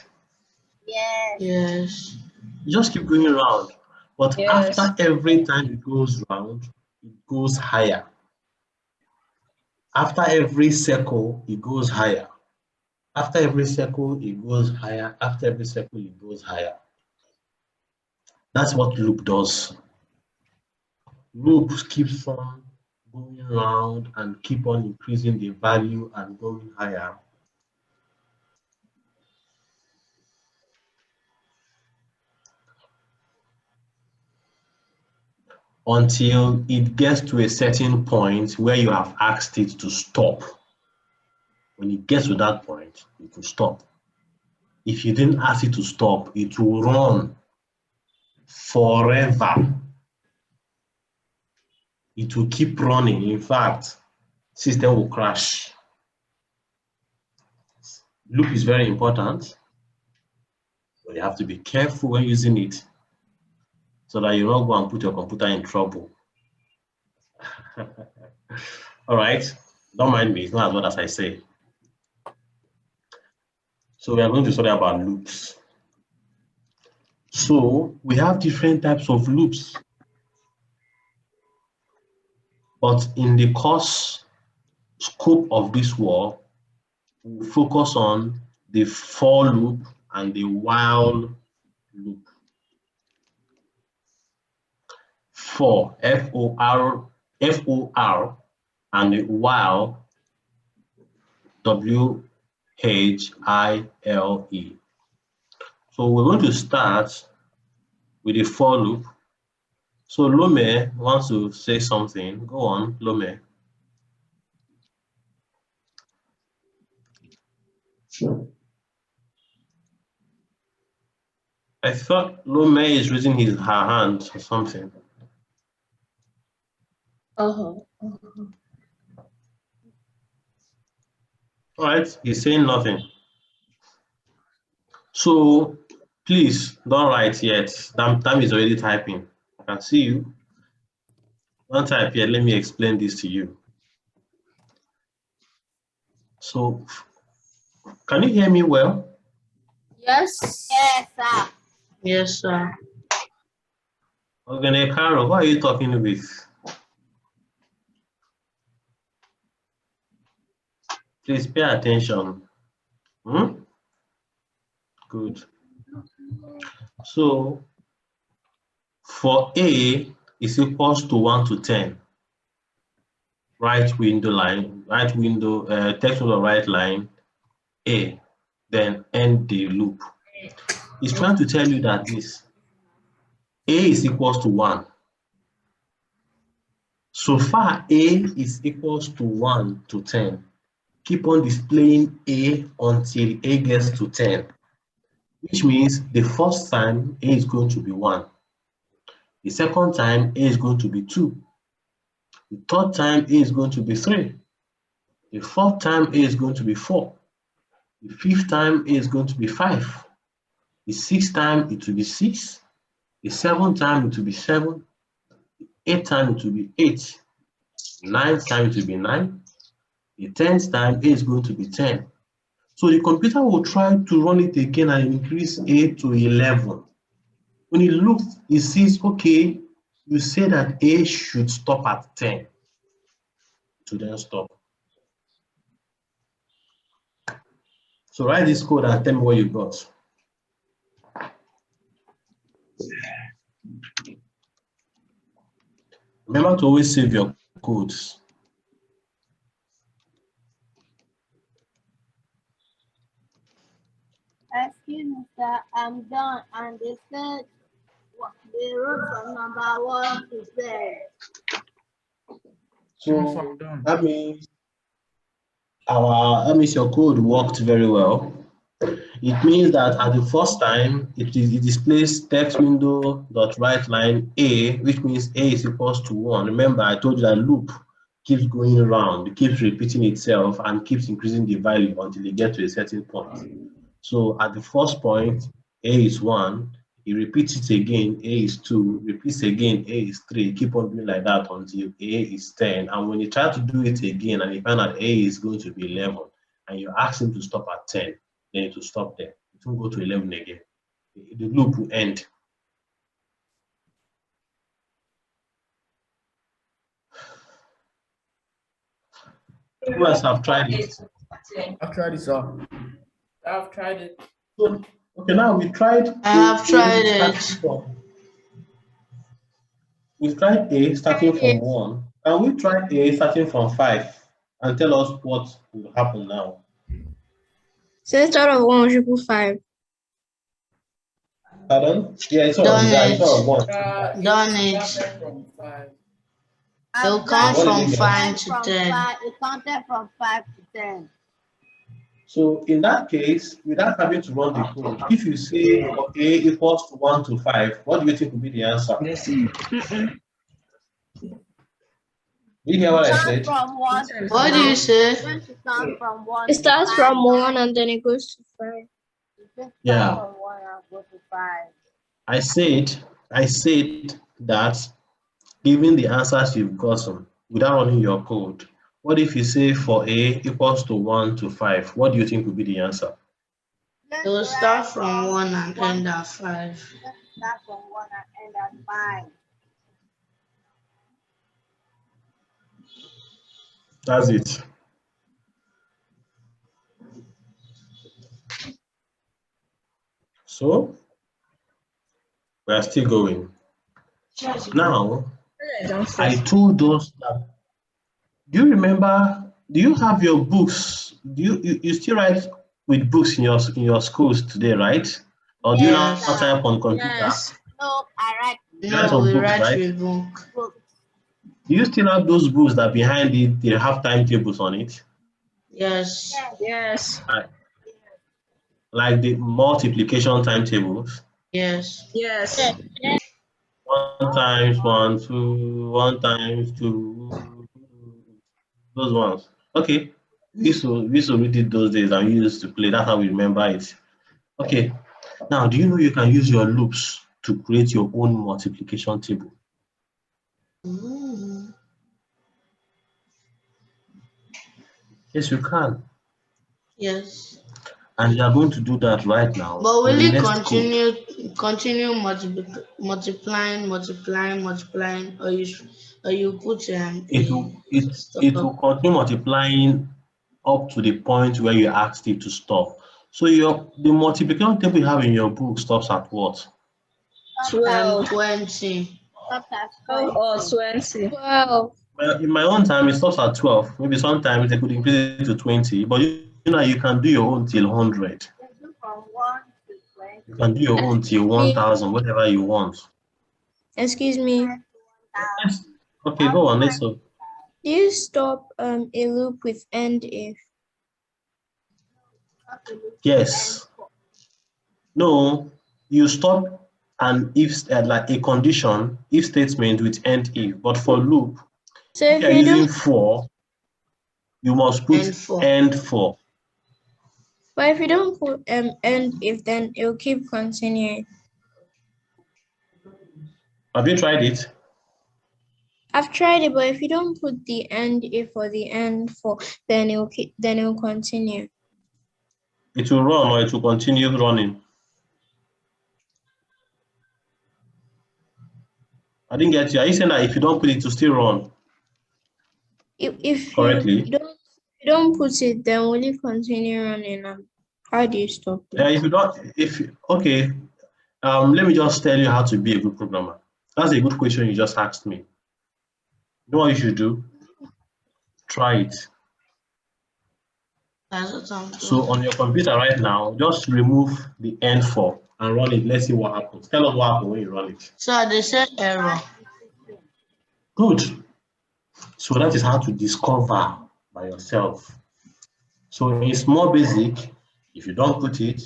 Yes. You just keep going around. But Yes. after every time it goes round, it goes higher. After every circle, it goes higher. After every circle, it goes higher. After every circle, it goes higher. That's what loop does. Loop keeps on going around and keep on increasing the value and going higher. Until it gets to a certain point where you have asked it to stop. When it gets to that point, it will stop. If you didn't ask it to stop, it will run forever. It will keep running. In fact, system will crash. Loop is very important, but you have to be careful when using it so that you don't go and put your computer in trouble. All right, don't mind me, it's not as well as I say. So we are going to study about loops. So we have different types of loops. But in the course scope of this work, we'll focus on the for loop and the while loop. For FOR, and the while WHILE. So we're going to start with the for loop. So Lome wants to say something. Go on, Lome. I thought Lome is raising her hand or something. Uh-huh. All right, he's saying nothing. So please don't write yet. Tam is already typing. I can see you. Don't type yet. Let me explain this to you. So, can you hear me well? Yes. Yes, sir. Yes, sir. Okay, Carol, who are you talking with? Please pay attention. Good. So, for A is equals to 1 to 10. Right window line, right window, text on the right line, A, then end the loop. It's trying to tell you that this A is equals to 1. So far, A is equals to 1 to 10. Keep on displaying A until A gets to 10, which means the first time A is going to be 1. The second time A is going to be 2. The third time A is going to be 3. The fourth time A is going to be 4. The fifth time A is going to be 5. The sixth time it will be 6. The seventh time it will be 7. The eighth time it will be 8. The ninth time it will be 9. The 10th time A is going to be 10. So the computer will try to run it again and increase A to 11. When it looks, it sees, okay, you say that A should stop at 10. To then stop. So write this code and tell me what you got. Remember to always save your codes. Excuse me, sir. I'm done. And they said they wrote from number 1 to 10. So that means your code worked very well. It means that at the first time it displays text window dot write line A, which means A is equals to 1. Remember, I told you that loop keeps going around, it keeps repeating itself and keeps increasing the value until it gets to a certain point. So at the first point, A is 1, it repeats it again, A is 2, repeats again, A is 3, keep on doing like that until A is 10. And when you try to do it again and you find out A is going to be 11, and you ask him to stop at 10, then it will stop there. It won't go to 11 again. The loop will end. Who else have tried it? I've tried it, sir. I've tried it. So, okay, now we tried. I have tried it. We tried A starting from 1, and we tried A starting from 5, and tell us what will happen now. So instead of 1, we should put 5. Pardon? Yeah, it's all Done right. it. It's all one. Done it. Started from 5. They'll count What from did you get? 5 to 10. It counted from 5 to 10. So in that case, without having to run the code, if you say A equals to 1 to 5, what do you think will be the answer? You hear what I said? From 1 to What do you say? from 1 It starts from 1 and then it goes to 5. Yeah. From 1 and go to 5. I said that given the answers you've gotten without running your code, what if you say for A equals to 1 to 5? What do you think will be the answer? It will start from 1 and end at 5. Start from 1 and end at 5. That's it. So we are still going. Now, I don't I say. told us that. Do you remember? Do you have your books? Do you still write with books in your schools today, right? Or do you now Yes. type on computer? Yes. No, I write You write No, on we books, write right? with book. books. Do you still have those books that behind it they have timetables on it? Yes. Yes. Like the multiplication timetables? Yes. Yes. 1 times 1, 2, 1 times 2, those ones. Okay. We used to read it those days and we used to play. That's how we remember it. Okay. Now, do you know you can use your loops to create your own multiplication table? Mm. Yes, you can. Yes. And you are going to do that right now. But in will the it next code. continue multiplying, or you put It a will it it stop? will continue multiplying up to the point where you asked it to stop. So the multiplication table you have in your book stops at what? 12. 20. Stop at 12 or 20. 20. 12. Well, in my own time, it stops at 12. Maybe sometimes they could increase it to 20, but you know you can do your own till 100. They do from 1 to 20. You can do your own till 1,000, whatever you want. Excuse me. Yes. Okay, go on. Let's go. Do you stop a loop with end if? Yes. No, you stop an if like a condition if statement with end if, but for loop, So if if you are you using don't, for, you must put End for. end for. but if you don't put end if, then it will keep continuing. Have you tried it? I've tried it, but if you don't put the end if or the end for, then it will continue. It will run or it will continue running. I didn't get you. Are you saying that if you don't put it to still run If correctly? you don't put it, then will it continue running? How do you stop it? If you don't, okay, let me just tell you how to be a good programmer. That's a good question you just asked me. You know what you should do? Try it. That's what I'm So doing. on your computer right now, just remove the end for and run it. Let's see what happens. Tell us what happens when you run it. So they said error. Good. So that is how to discover by yourself. So it's more basic. If you don't put it,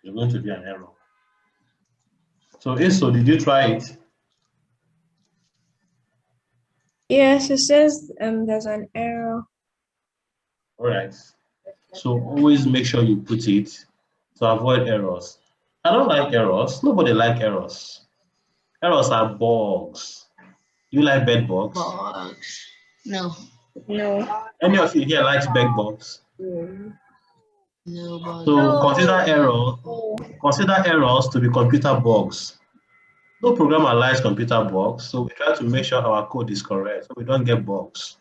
you're going to be an error. So Eso, did you try it? Yes, it says there's an error. All right. So always make sure you put it to avoid errors. I don't like errors. Nobody likes errors. Errors are bugs. Do you like bed bugs? Bugs. No. No. Any of you here likes bed bugs? No bugs. So consider errors to be computer bugs. No programmer likes computer bugs, so we try to make sure our code is correct so we don't get bugs.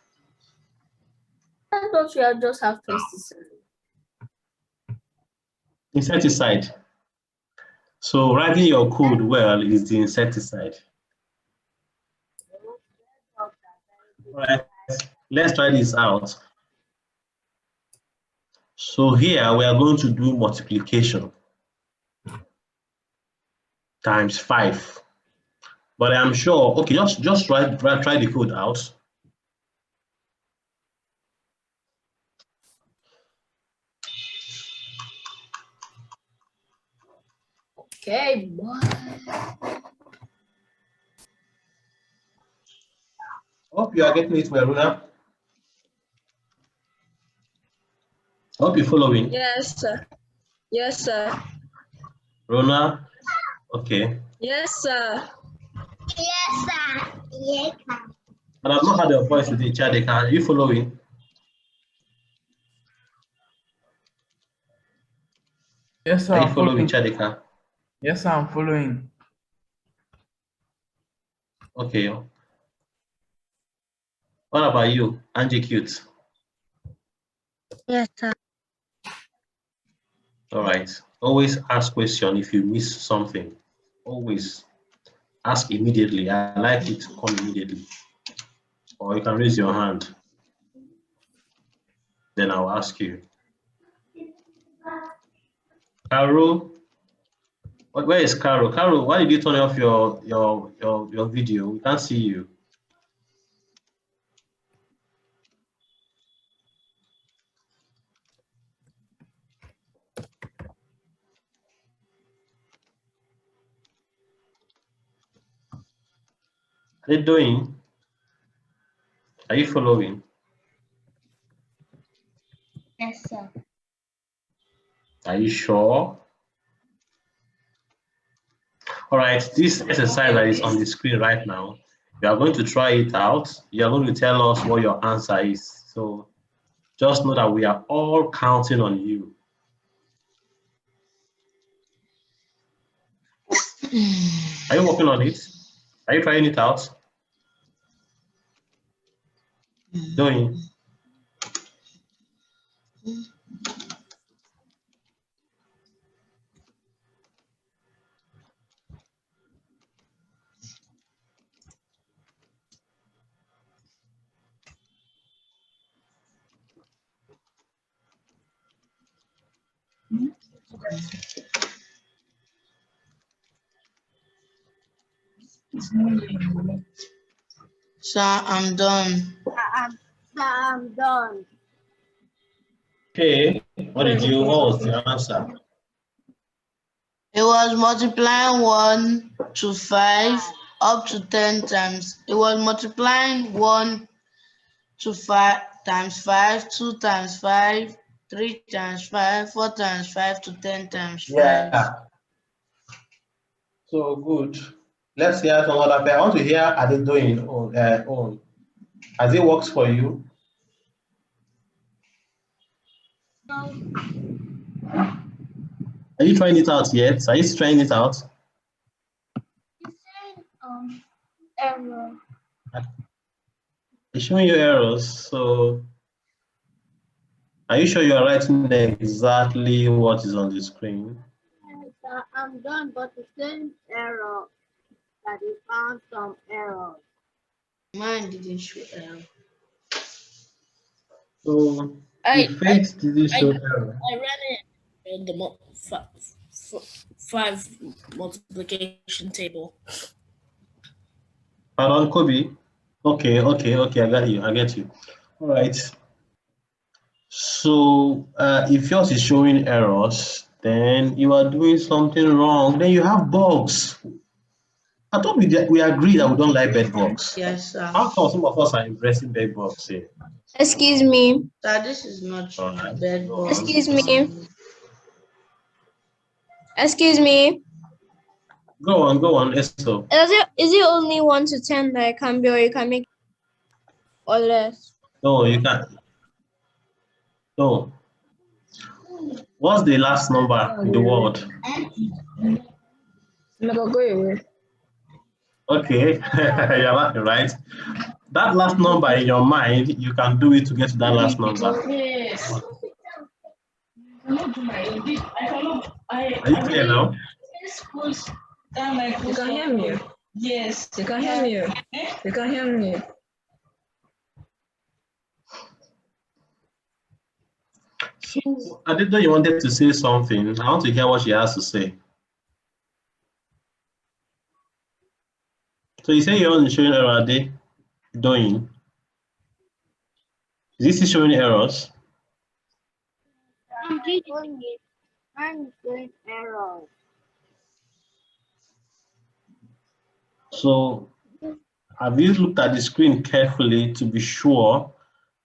Why don't you just have pesticide? Insecticide. So writing your code well is the insecticide. All right, let's try this out. So here we are going to do multiplication times 5. But I'm sure, okay, just try the code out. Okay, boy. Hope you are getting it well, Runa. Hope you're following. Yes, sir. Yes, sir. Rona, okay. Yes, sir. Yes, sir. Yes, sir. And I've not had your voice today, Chadeka. Are you following? Yes, sir. Are you I'm following, following. Chadeka? Yes, sir. I'm following. Okay. What about you, Angie Cute? Yes, sir. All right. Always ask question if you miss something. Always ask immediately. I like it to come immediately. Or you can raise your hand. Then I'll ask you. Carol, where is Carol? Carol, why did you turn off your video? We can't see you. Are you doing? Are you following? Yes, sir. Are you sure? All right, this exercise that is on the screen right now, you are going to try it out. You are going to tell us what your answer is. So just know that we are all counting on you. Are you working on it? Are you trying it out? Doing? Sir, I'm done. I'm done. Okay, what was the answer? It was multiplying 1 to 5 up to 10 times. It was multiplying 1 to 5 times 5, 2 times 5, 3 times 5, 4 times 5 to 10 times 5. Yeah. So good. Let's hear from other people. I want to hear, are they doing on? Has it worked for you? No. Are you trying it out yet? Are you trying it out? You said error. It's showing you errors. So are you sure you are writing exactly what is on the screen? Yes, I'm done, but the same error that it found some errors. Mine didn't show error. So I Faith didn't show error. I ran it in the five multiplication table. Pardon, Kobe? Okay, I get you. All right. So if yours is showing errors, then you are doing something wrong. Then you have bugs. I thought we agree that we don't like bed bugs. Yes, sir. How come some of us are embracing bed bugs here? Excuse me. Sir, this is not true. Alright. Bed bugs. Excuse me. Excuse me. Go on, Esso. Is it only 1 to 10 that it can be, or you can make or less? No, you can't. No. What's the last number in the word? Okay, you're laughing, right? That last number in your mind, you can do it to get to that last number. Yes. Are you clear now? You can hear me. Yes, you can hear me. You can hear me. So, I didn't know you wanted to say something. I want to hear what she has to say. So you say you're only showing error, are they doing? Is this showing errors? I'm doing it. I'm doing errors. So have you looked at the screen carefully to be sure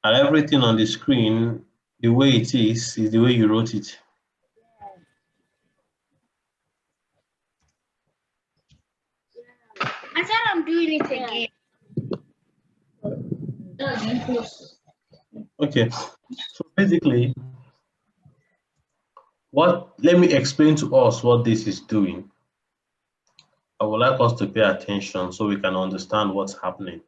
that everything on the screen, the way it is the way you wrote it? I said I'm doing it again. Okay, so basically, let me explain to us what this is doing. I would like us to pay attention so we can understand what's happening.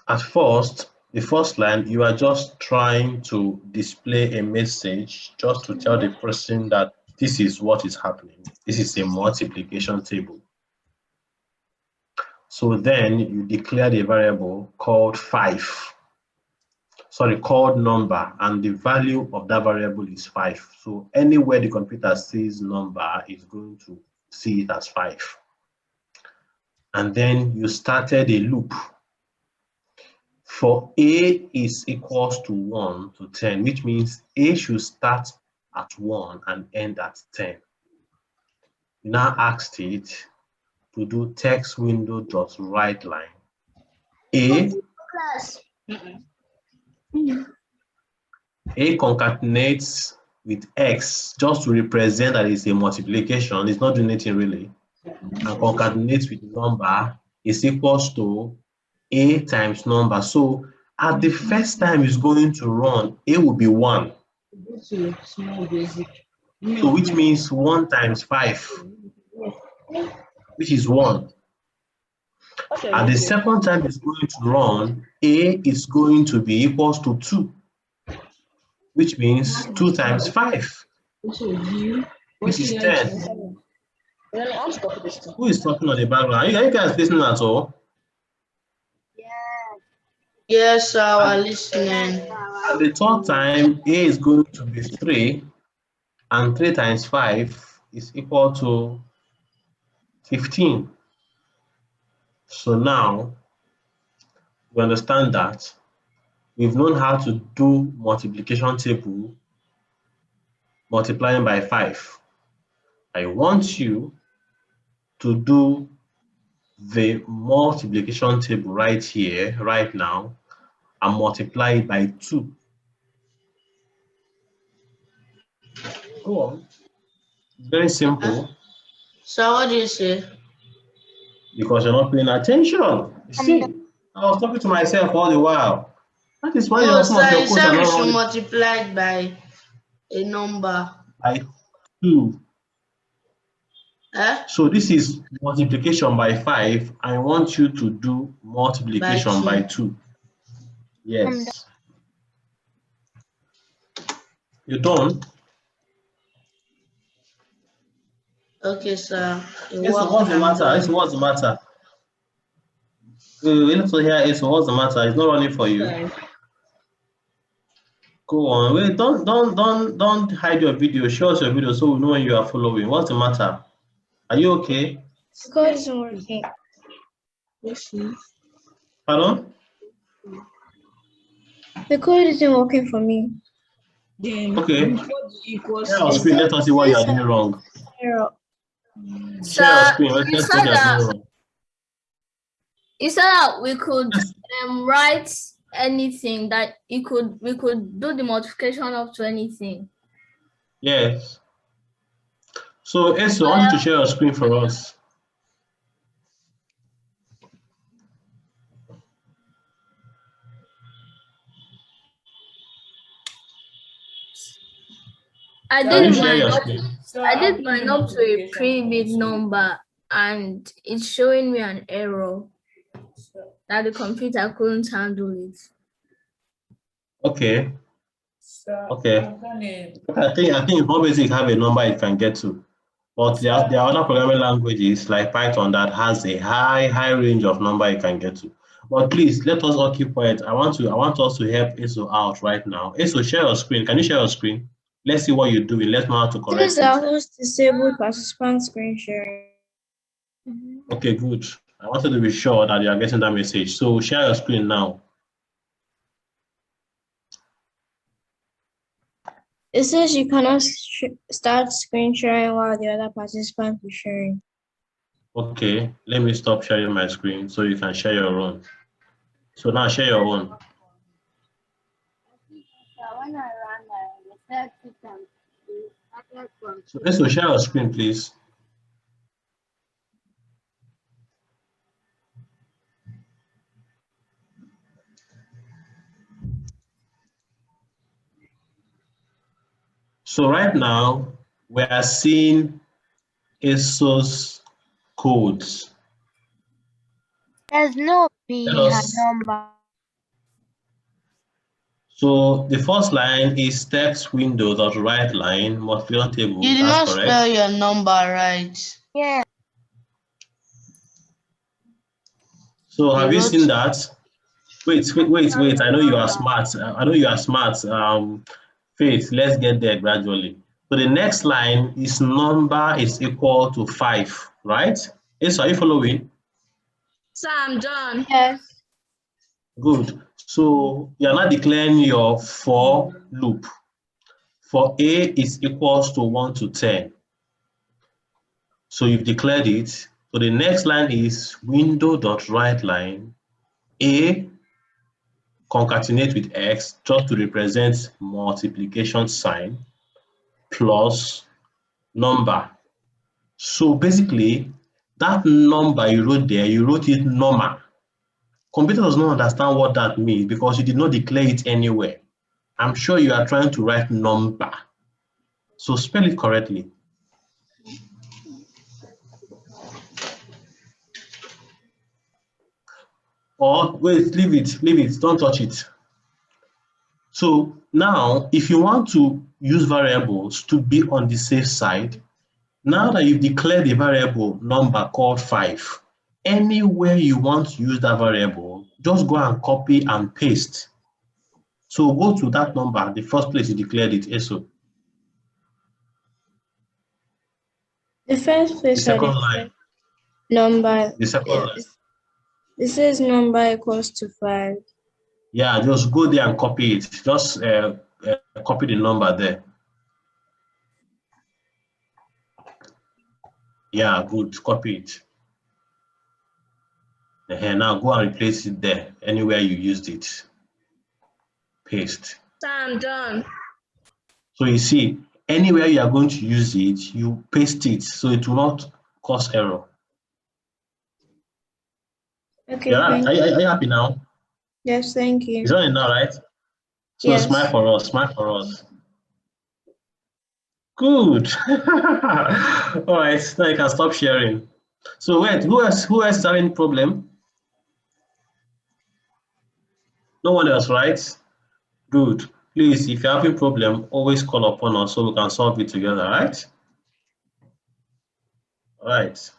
At first, The first line, you are just trying to display a message just to tell the person that this is what is happening. This is a multiplication table. So then you declare the variable called 5. Sorry, called number, and the value of that variable is 5. So anywhere the computer sees number is going to see it as 5. And then you started a loop. For A is equals to 1 to 10, which means A should start at 1 and end at 10. You now asked it to do text window dot write line. A concatenates with X just to represent that it's a multiplication. It's not doing anything really. And concatenates with number is equals to A times number. So at the first time it's going to run, A will be 1. So which means 1 times 5, which is 1. At the second time it's going to run, A is going to be equals to 2, which means 2 times 5, which is 10. Who is talking on the background? Are you guys listening at all? Yes, sir, we're listening. At the third time, A is going to be 3, and 3 times 5 is equal to 15. So now we understand that we've known how to do multiplication table multiplying by 5. I want you to do the multiplication table right here, right now, and multiply it by 2. Go on. It's very simple. So what do you say? Because you're not paying attention. You see, I was talking to myself all the while. That is why No, some of sir, your you codes said are we not should running multiply it by a number. by 2. Eh? So this is multiplication by 5. I want you to do multiplication by 2. Yes. You done? Okay, sir. Yes, so what's the matter? Yes, what's the matter? We need to hear it. So what's the matter? It's not running for you. Go on. Wait, don't hide your video. Show us your video so we know when you are following. What's the matter? Are you okay? The code isn't working. Pardon? The code isn't working for me. Okay. Share your screen. Let us see what you are doing wrong. Error. Share your screen. Let's see what you are doing wrong. You said that we could write anything, that we could do the multiplication up to anything. Yes. So Eso, I want you to share your screen for us. I did mine up to a pretty big number, and it's showing me an error that the computer couldn't handle it. Okay. Okay. I think it's more basic have a number it can get to. But there are other programming languages like Python that has a high range of number it can get to. But please let us all keep quiet. I want us to help Eso out right now. Eso, share your screen. Can you share your screen? Let's see what you're doing. Let's know how to correct This is it. our host disabled participant screen sharing. Okay, good. I wanted to be sure that you are getting that message. So share your screen now. It says you cannot start screen sharing while the other participant is sharing. Okay, let me stop sharing my screen so you can share your own. So now share your own. So let's share your screen, please. So right now, we are seeing Eso's codes. There's no P number. So the first line is text window dot write line multiplication table. You did That's not correct. spell your number right. Yeah. So have you wrote- seen that? Wait. I know you are smart. I know you are smart. Faith, let's get there gradually. So the next line is number is equal to 5, right? Yes, are you following? So I'm done. Yes. Good. So you're not declaring your for loop. For A is equals to 1 to 10. So you've declared it. So the next line is window.writeLine A concatenate with X just to represent multiplication sign plus number. So basically, that number you wrote there, you wrote it normal. Computer does not understand what that means because you did not declare it anywhere. I'm sure you are trying to write number. So spell it correctly. Or wait, leave it, don't touch it. So now, if you want to use variables to be on the safe side, now that you've declared a variable number called 5, anywhere you want to use that variable, just go and copy and paste. So go to that number, the first place you declared it, ESO. The first place. The second line. Number. The second line. This is number equals to 5. Yeah, just go there and copy it. Just copy the number there. Yeah, good. Copy it. Now go and replace it there. Anywhere you used it. Paste. So I'm done. So you see, anywhere you are going to use it, you paste it so it will not cause error. Okay. Yeah, are you happy now? Yes, thank you. It's running now, right? So Yes. smile for us, smile for us. Good. All right, now you can stop sharing. So wait, who else is having problem? No one else, right? Good. Please, if you're having problem, always call upon us so we can solve it together, right? All right.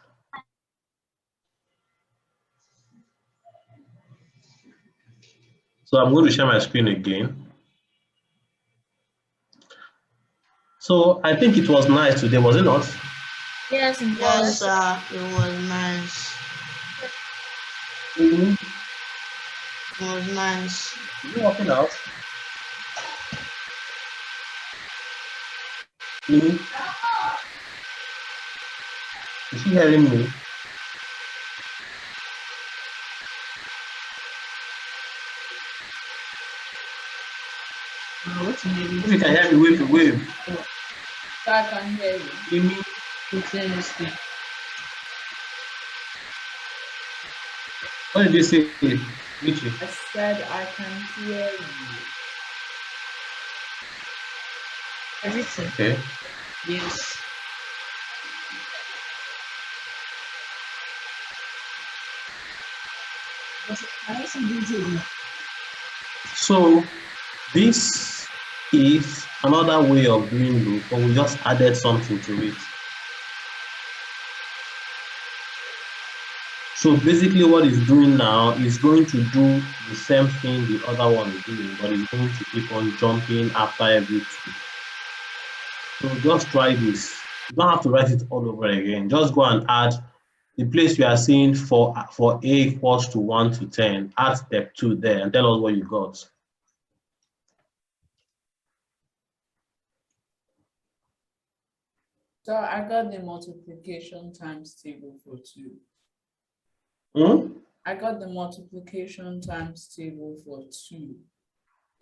So I'm going to share my screen again. So I think it was nice today, was it not? Yes, it Yes, was. sir. It was nice. Mm-hmm. It was nice. You working out? Mm-hmm. Is she hearing me? If you can hear me, wave to wave. I can hear you. Give me. Continuously. What did you say, Richie? I said I can hear you. Everything. Okay. Yes. So this is another way of doing loop, but we just added something to it. So basically what it's doing now is going to do the same thing the other one is doing, but it's going to keep on jumping after every two. So just try this. You don't have to write it all over again. Just go and add the place we are seeing for A equals to 1 to 10, add step 2 there and tell us what you got. So I got the multiplication times table for 2. I got the multiplication times table for 2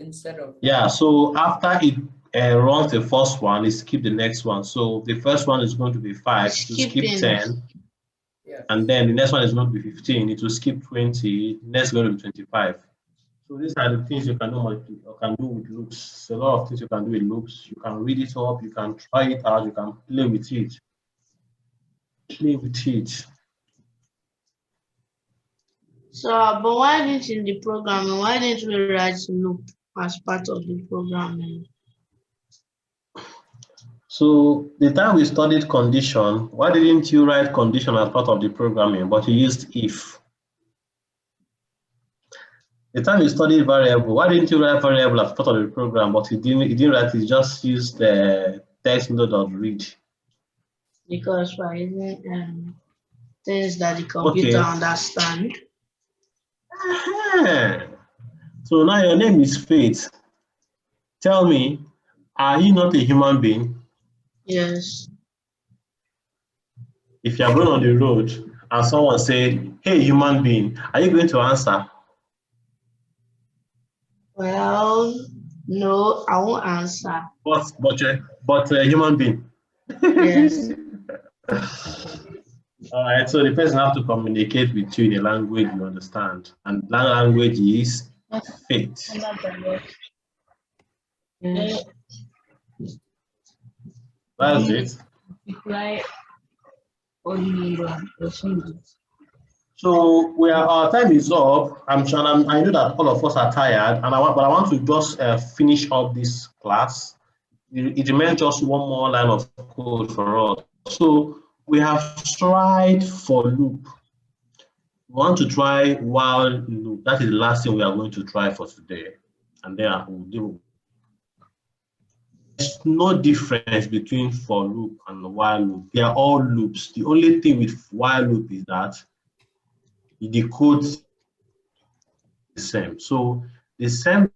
instead of 5. Yeah, so after it runs the first one, it skip the next one. So the first one is going to be 5, to skip 10. Yeah. And then the next one is going to be 15, it will skip 20, next going to be 25. So these are the things you can do with loops. A lot of things you can do with loops. You can read it up, you can try it out, you can play with it. So, but why didn't in the programming, why didn't we write loop? as part of the programming. So the time we studied condition, why didn't you write condition as part of the programming, but you used if? The time you studied variable, why didn't you write variable as part of the program, but you didn't write it, you just used the text node.read? Because we're using things that the computer understand. So now your name is Faith. Tell me, are you not a human being? Yes. If you are going on the road and someone say, hey, human being, are you going to answer? Well, no, I won't answer. But a human being. Yes. All right, so the person have to communicate with you in a language you understand, and that language is faith. Yes. That's it. So our time is up. I know that all of us are tired, but I want to just finish up this class. It remains just one more line of code for us. So we have tried for loop. We want to try while loop. That is the last thing we are going to try for today, and then we'll do. There's no difference between for loop and while loop. They are all loops. The only thing with while loop is that the code is the same. So the same.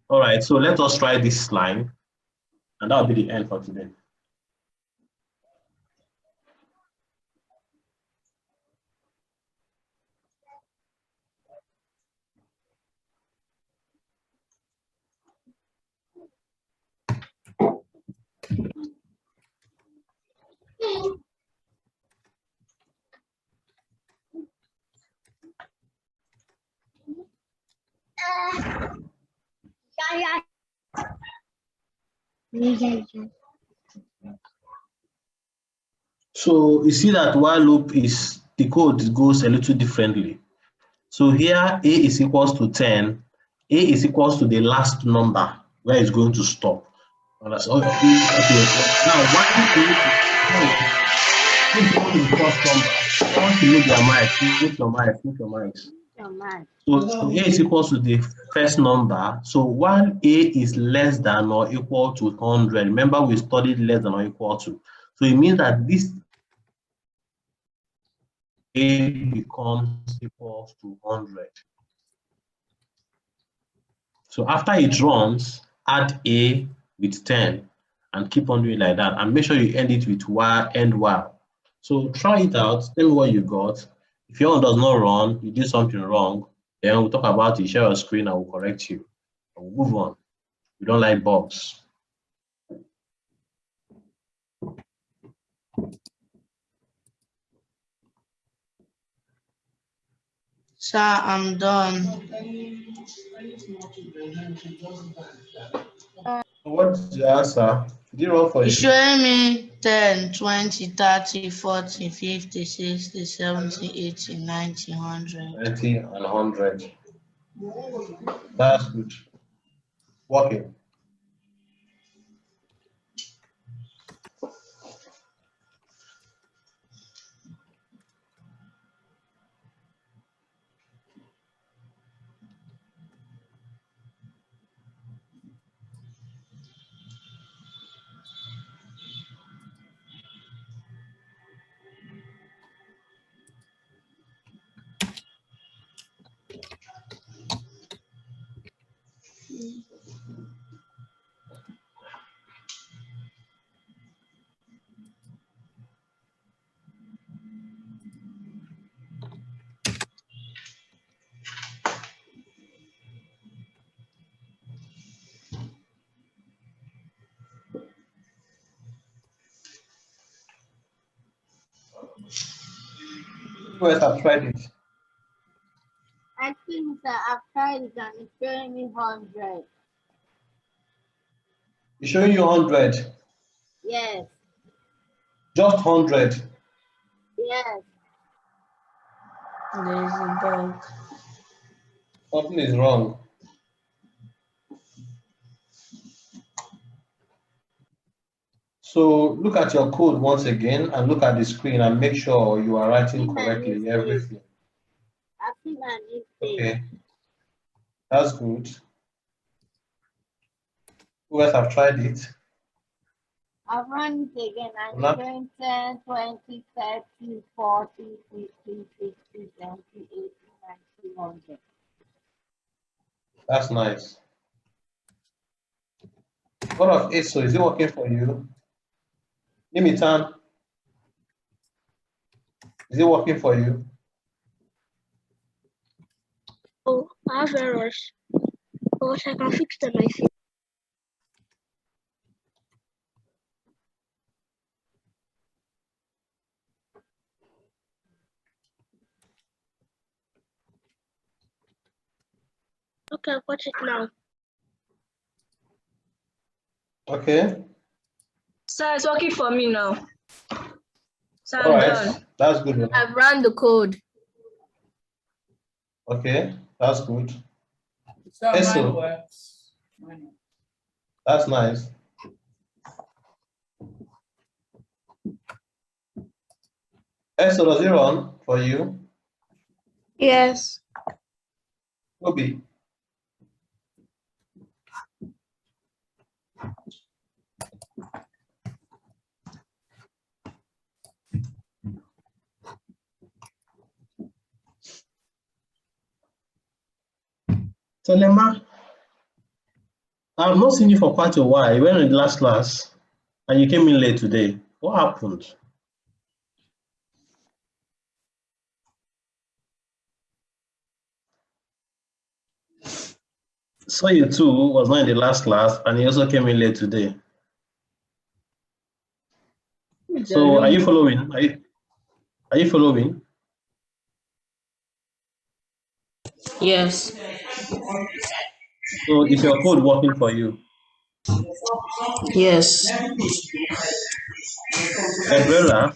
All right, so let us try this line, and that will be the end for today. So you see that while loop is the code goes a little differently. So here A is equals to 10, A is equals to the last number where it's going to stop. Okay. Now why the first number? I want to move your mic, move your mic. So A is equals to the first number. So while A is less than or equal to 100, remember we studied less than or equal to. So it means that this A becomes equals to 100. So after it runs, add A with 10 and keep on doing like that. And make sure you end it with while, end while. So try it out. Tell me what you got. If your one does not run, you did something wrong, then we'll talk about it, share your screen, I will correct you. We'll move on. We don't like bugs. Sir, I'm done. What's the answer? Did you roll for It's you? showing me 10, 20, 30, 40, 50, 60, 70, 80, 90, 100. 90 and 100. That's good. Working. Who else have tried it? I think that I've tried it and it's showing me 100. It's showing you 100. Yes. Just 100. Yes. There is a bug. Something is wrong. So look at your code once again and look at the screen and make sure you are writing correctly everything. I think I need to. Okay, that's good. Who else have tried it? I'll run it again. I'm Not- doing 10, 20, 30, 40, 50, 60, 70, 80, 90, 100. That's nice. What of ASO? Is it working for you? Nimitan, is it working for you? Oh, I have errors. But I can fix them, I think. Okay, I've got it now. Okay. So it's working for me now. So All I'm right. done. That's good. I've run the code. Okay, that's good. So mine ASO, works. Mine works. that's nice. ASO, does it run for you? Yes. Obi. Telema, I've not seen you for quite a while. You went in the last class and you came in late today. What happened? So you too was not in the last class and he also came in late today. So are you following? Are you following? Yes. So is your code working for you? Yes. Gabriela,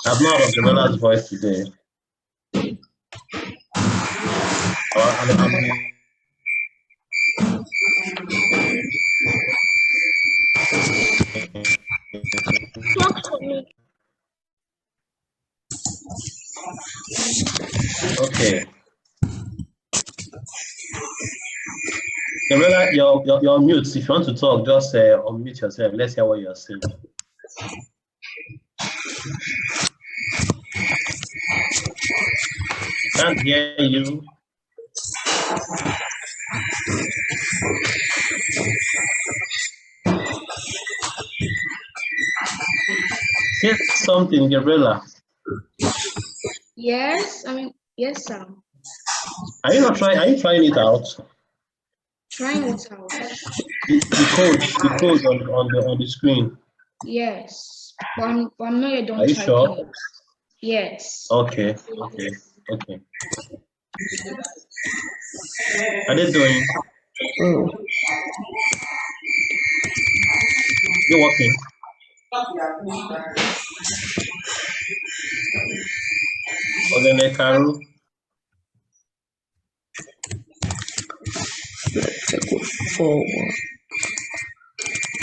I've not heard of Gabriela's voice today. Works for me. Okay. Gabriela, you're on mute. If you want to talk, just unmute yourself. Let's hear what you're saying. Can't hear you. Say something, Gabriela. Yes, yes, sir. Are you trying it out? Trying it out. The code on the screen. Yes, but I'm not yet done. Are you sure? It. Yes. Okay. Are they doing? You're working. Okay, Karu. Let's go forward.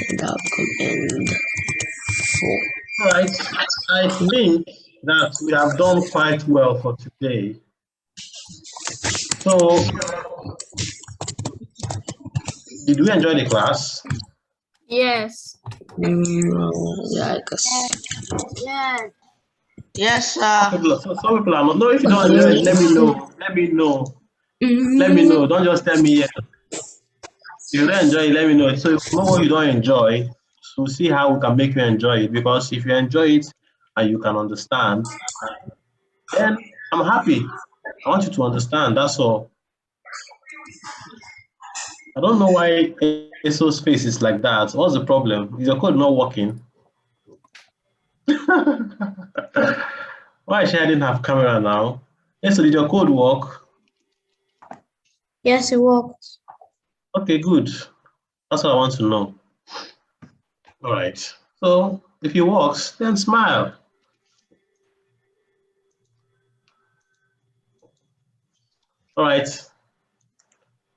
And I'll command 4. All right. I think that we have done quite well for today. So, did we enjoy the class? Yes. Yeah, I guess. Yes. Yes, sir. Some people are not. No, if you don't enjoy it, let me know. Let me know. Don't just tell me yes. If you don't enjoy it, let me know. So if you know what you don't enjoy, so see how we can make you enjoy it. Because if you enjoy it and you can understand, then I'm happy. I want you to understand. That's all. I don't know why ASO's face is like that. What's the problem? Is your code not working? Why is she didn't have camera now? ASO, did your code work? Yes, it worked. Okay, good. That's what I want to know. All right. So if it works, then smile. All right.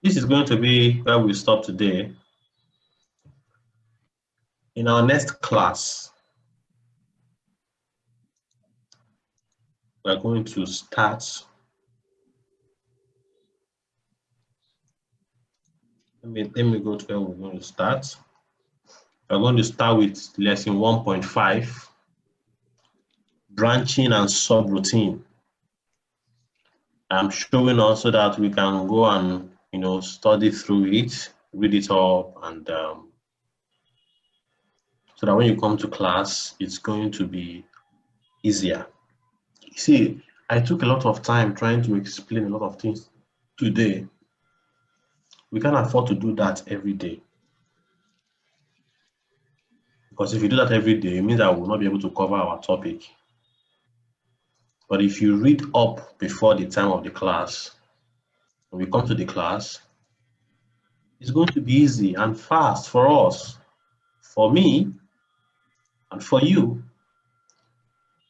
This is going to be where we stop today. In our next class, we're going to start. Let me go to where we're going to start. We're going to start with lesson 1.5, branching and subroutine. I'm showing also that we can go and study through it, read it up, and so that when you come to class, it's going to be easier. See, I took a lot of time trying to explain a lot of things today. We can't afford to do that every day. Because if you do that every day, it means that we'll not be able to cover our topic. But if you read up before the time of the class, when we come to the class, it's going to be easy and fast for us, for me, and for you.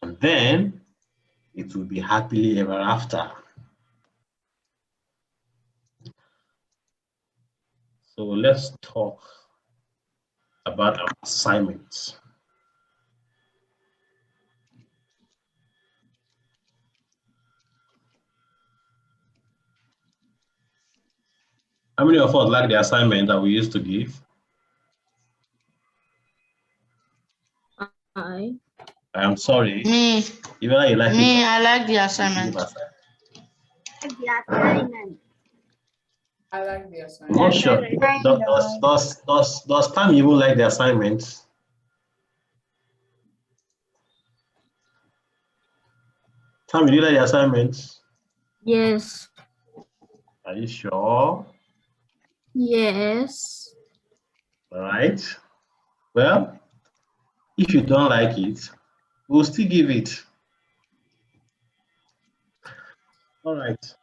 And then it will be happily ever after. So let's talk about our assignments. How many of us like the assignment that we used to give? I am sorry. Me. Even though you like Me, it, I like the assignment. I like the assignment. I'm not sure. Does Tam even like the assignments? Tam, do you like the assignments? Yes. Are you sure? Yes. All right. Well, if you don't like it, we'll still give it. All right.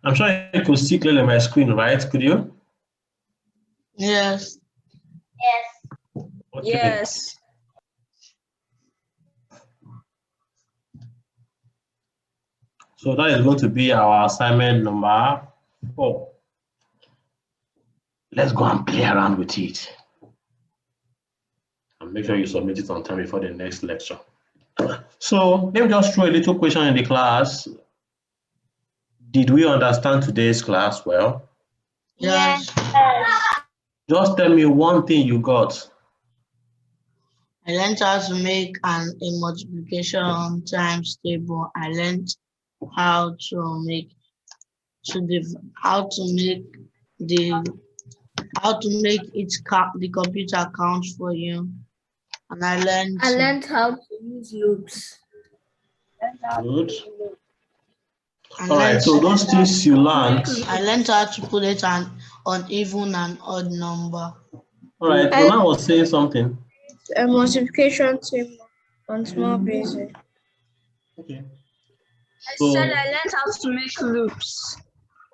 I'm sure you could see clearly my screen, right? Could you? Yes. Okay. Yes. So that is going to be our assignment number 4. Let's go and play around with it. And make sure you submit it on time before the next lecture. So let me just throw a little question in the class. Did we understand today's class well? Yes. Just tell me one thing you got. I learned how to make a multiplication times table. I learned how to make the computer count for you. And I learned how to use loops. Good. All right, so those things you learned. I learned how to put it on even and odd number. All right, Luna was saying something. A multiplication table on small basis. Okay. I said I learned how to make loops.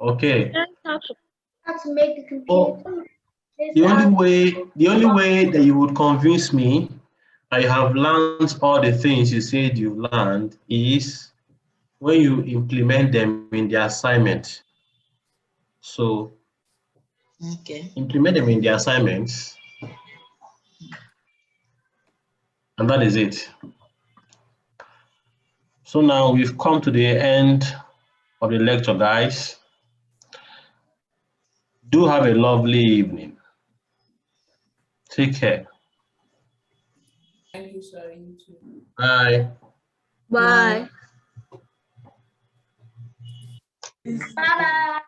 Okay. How to make the computer. Oh, the only way that you would convince me that you have learned all the things you said you've learned is when you implement them in the assignment. So implement them in the assignments, and that is it. So now we've come to the end of the lecture, guys. Do have a lovely evening. Take care. Thank you, sir. You too. Bye. Bye. Bye-bye.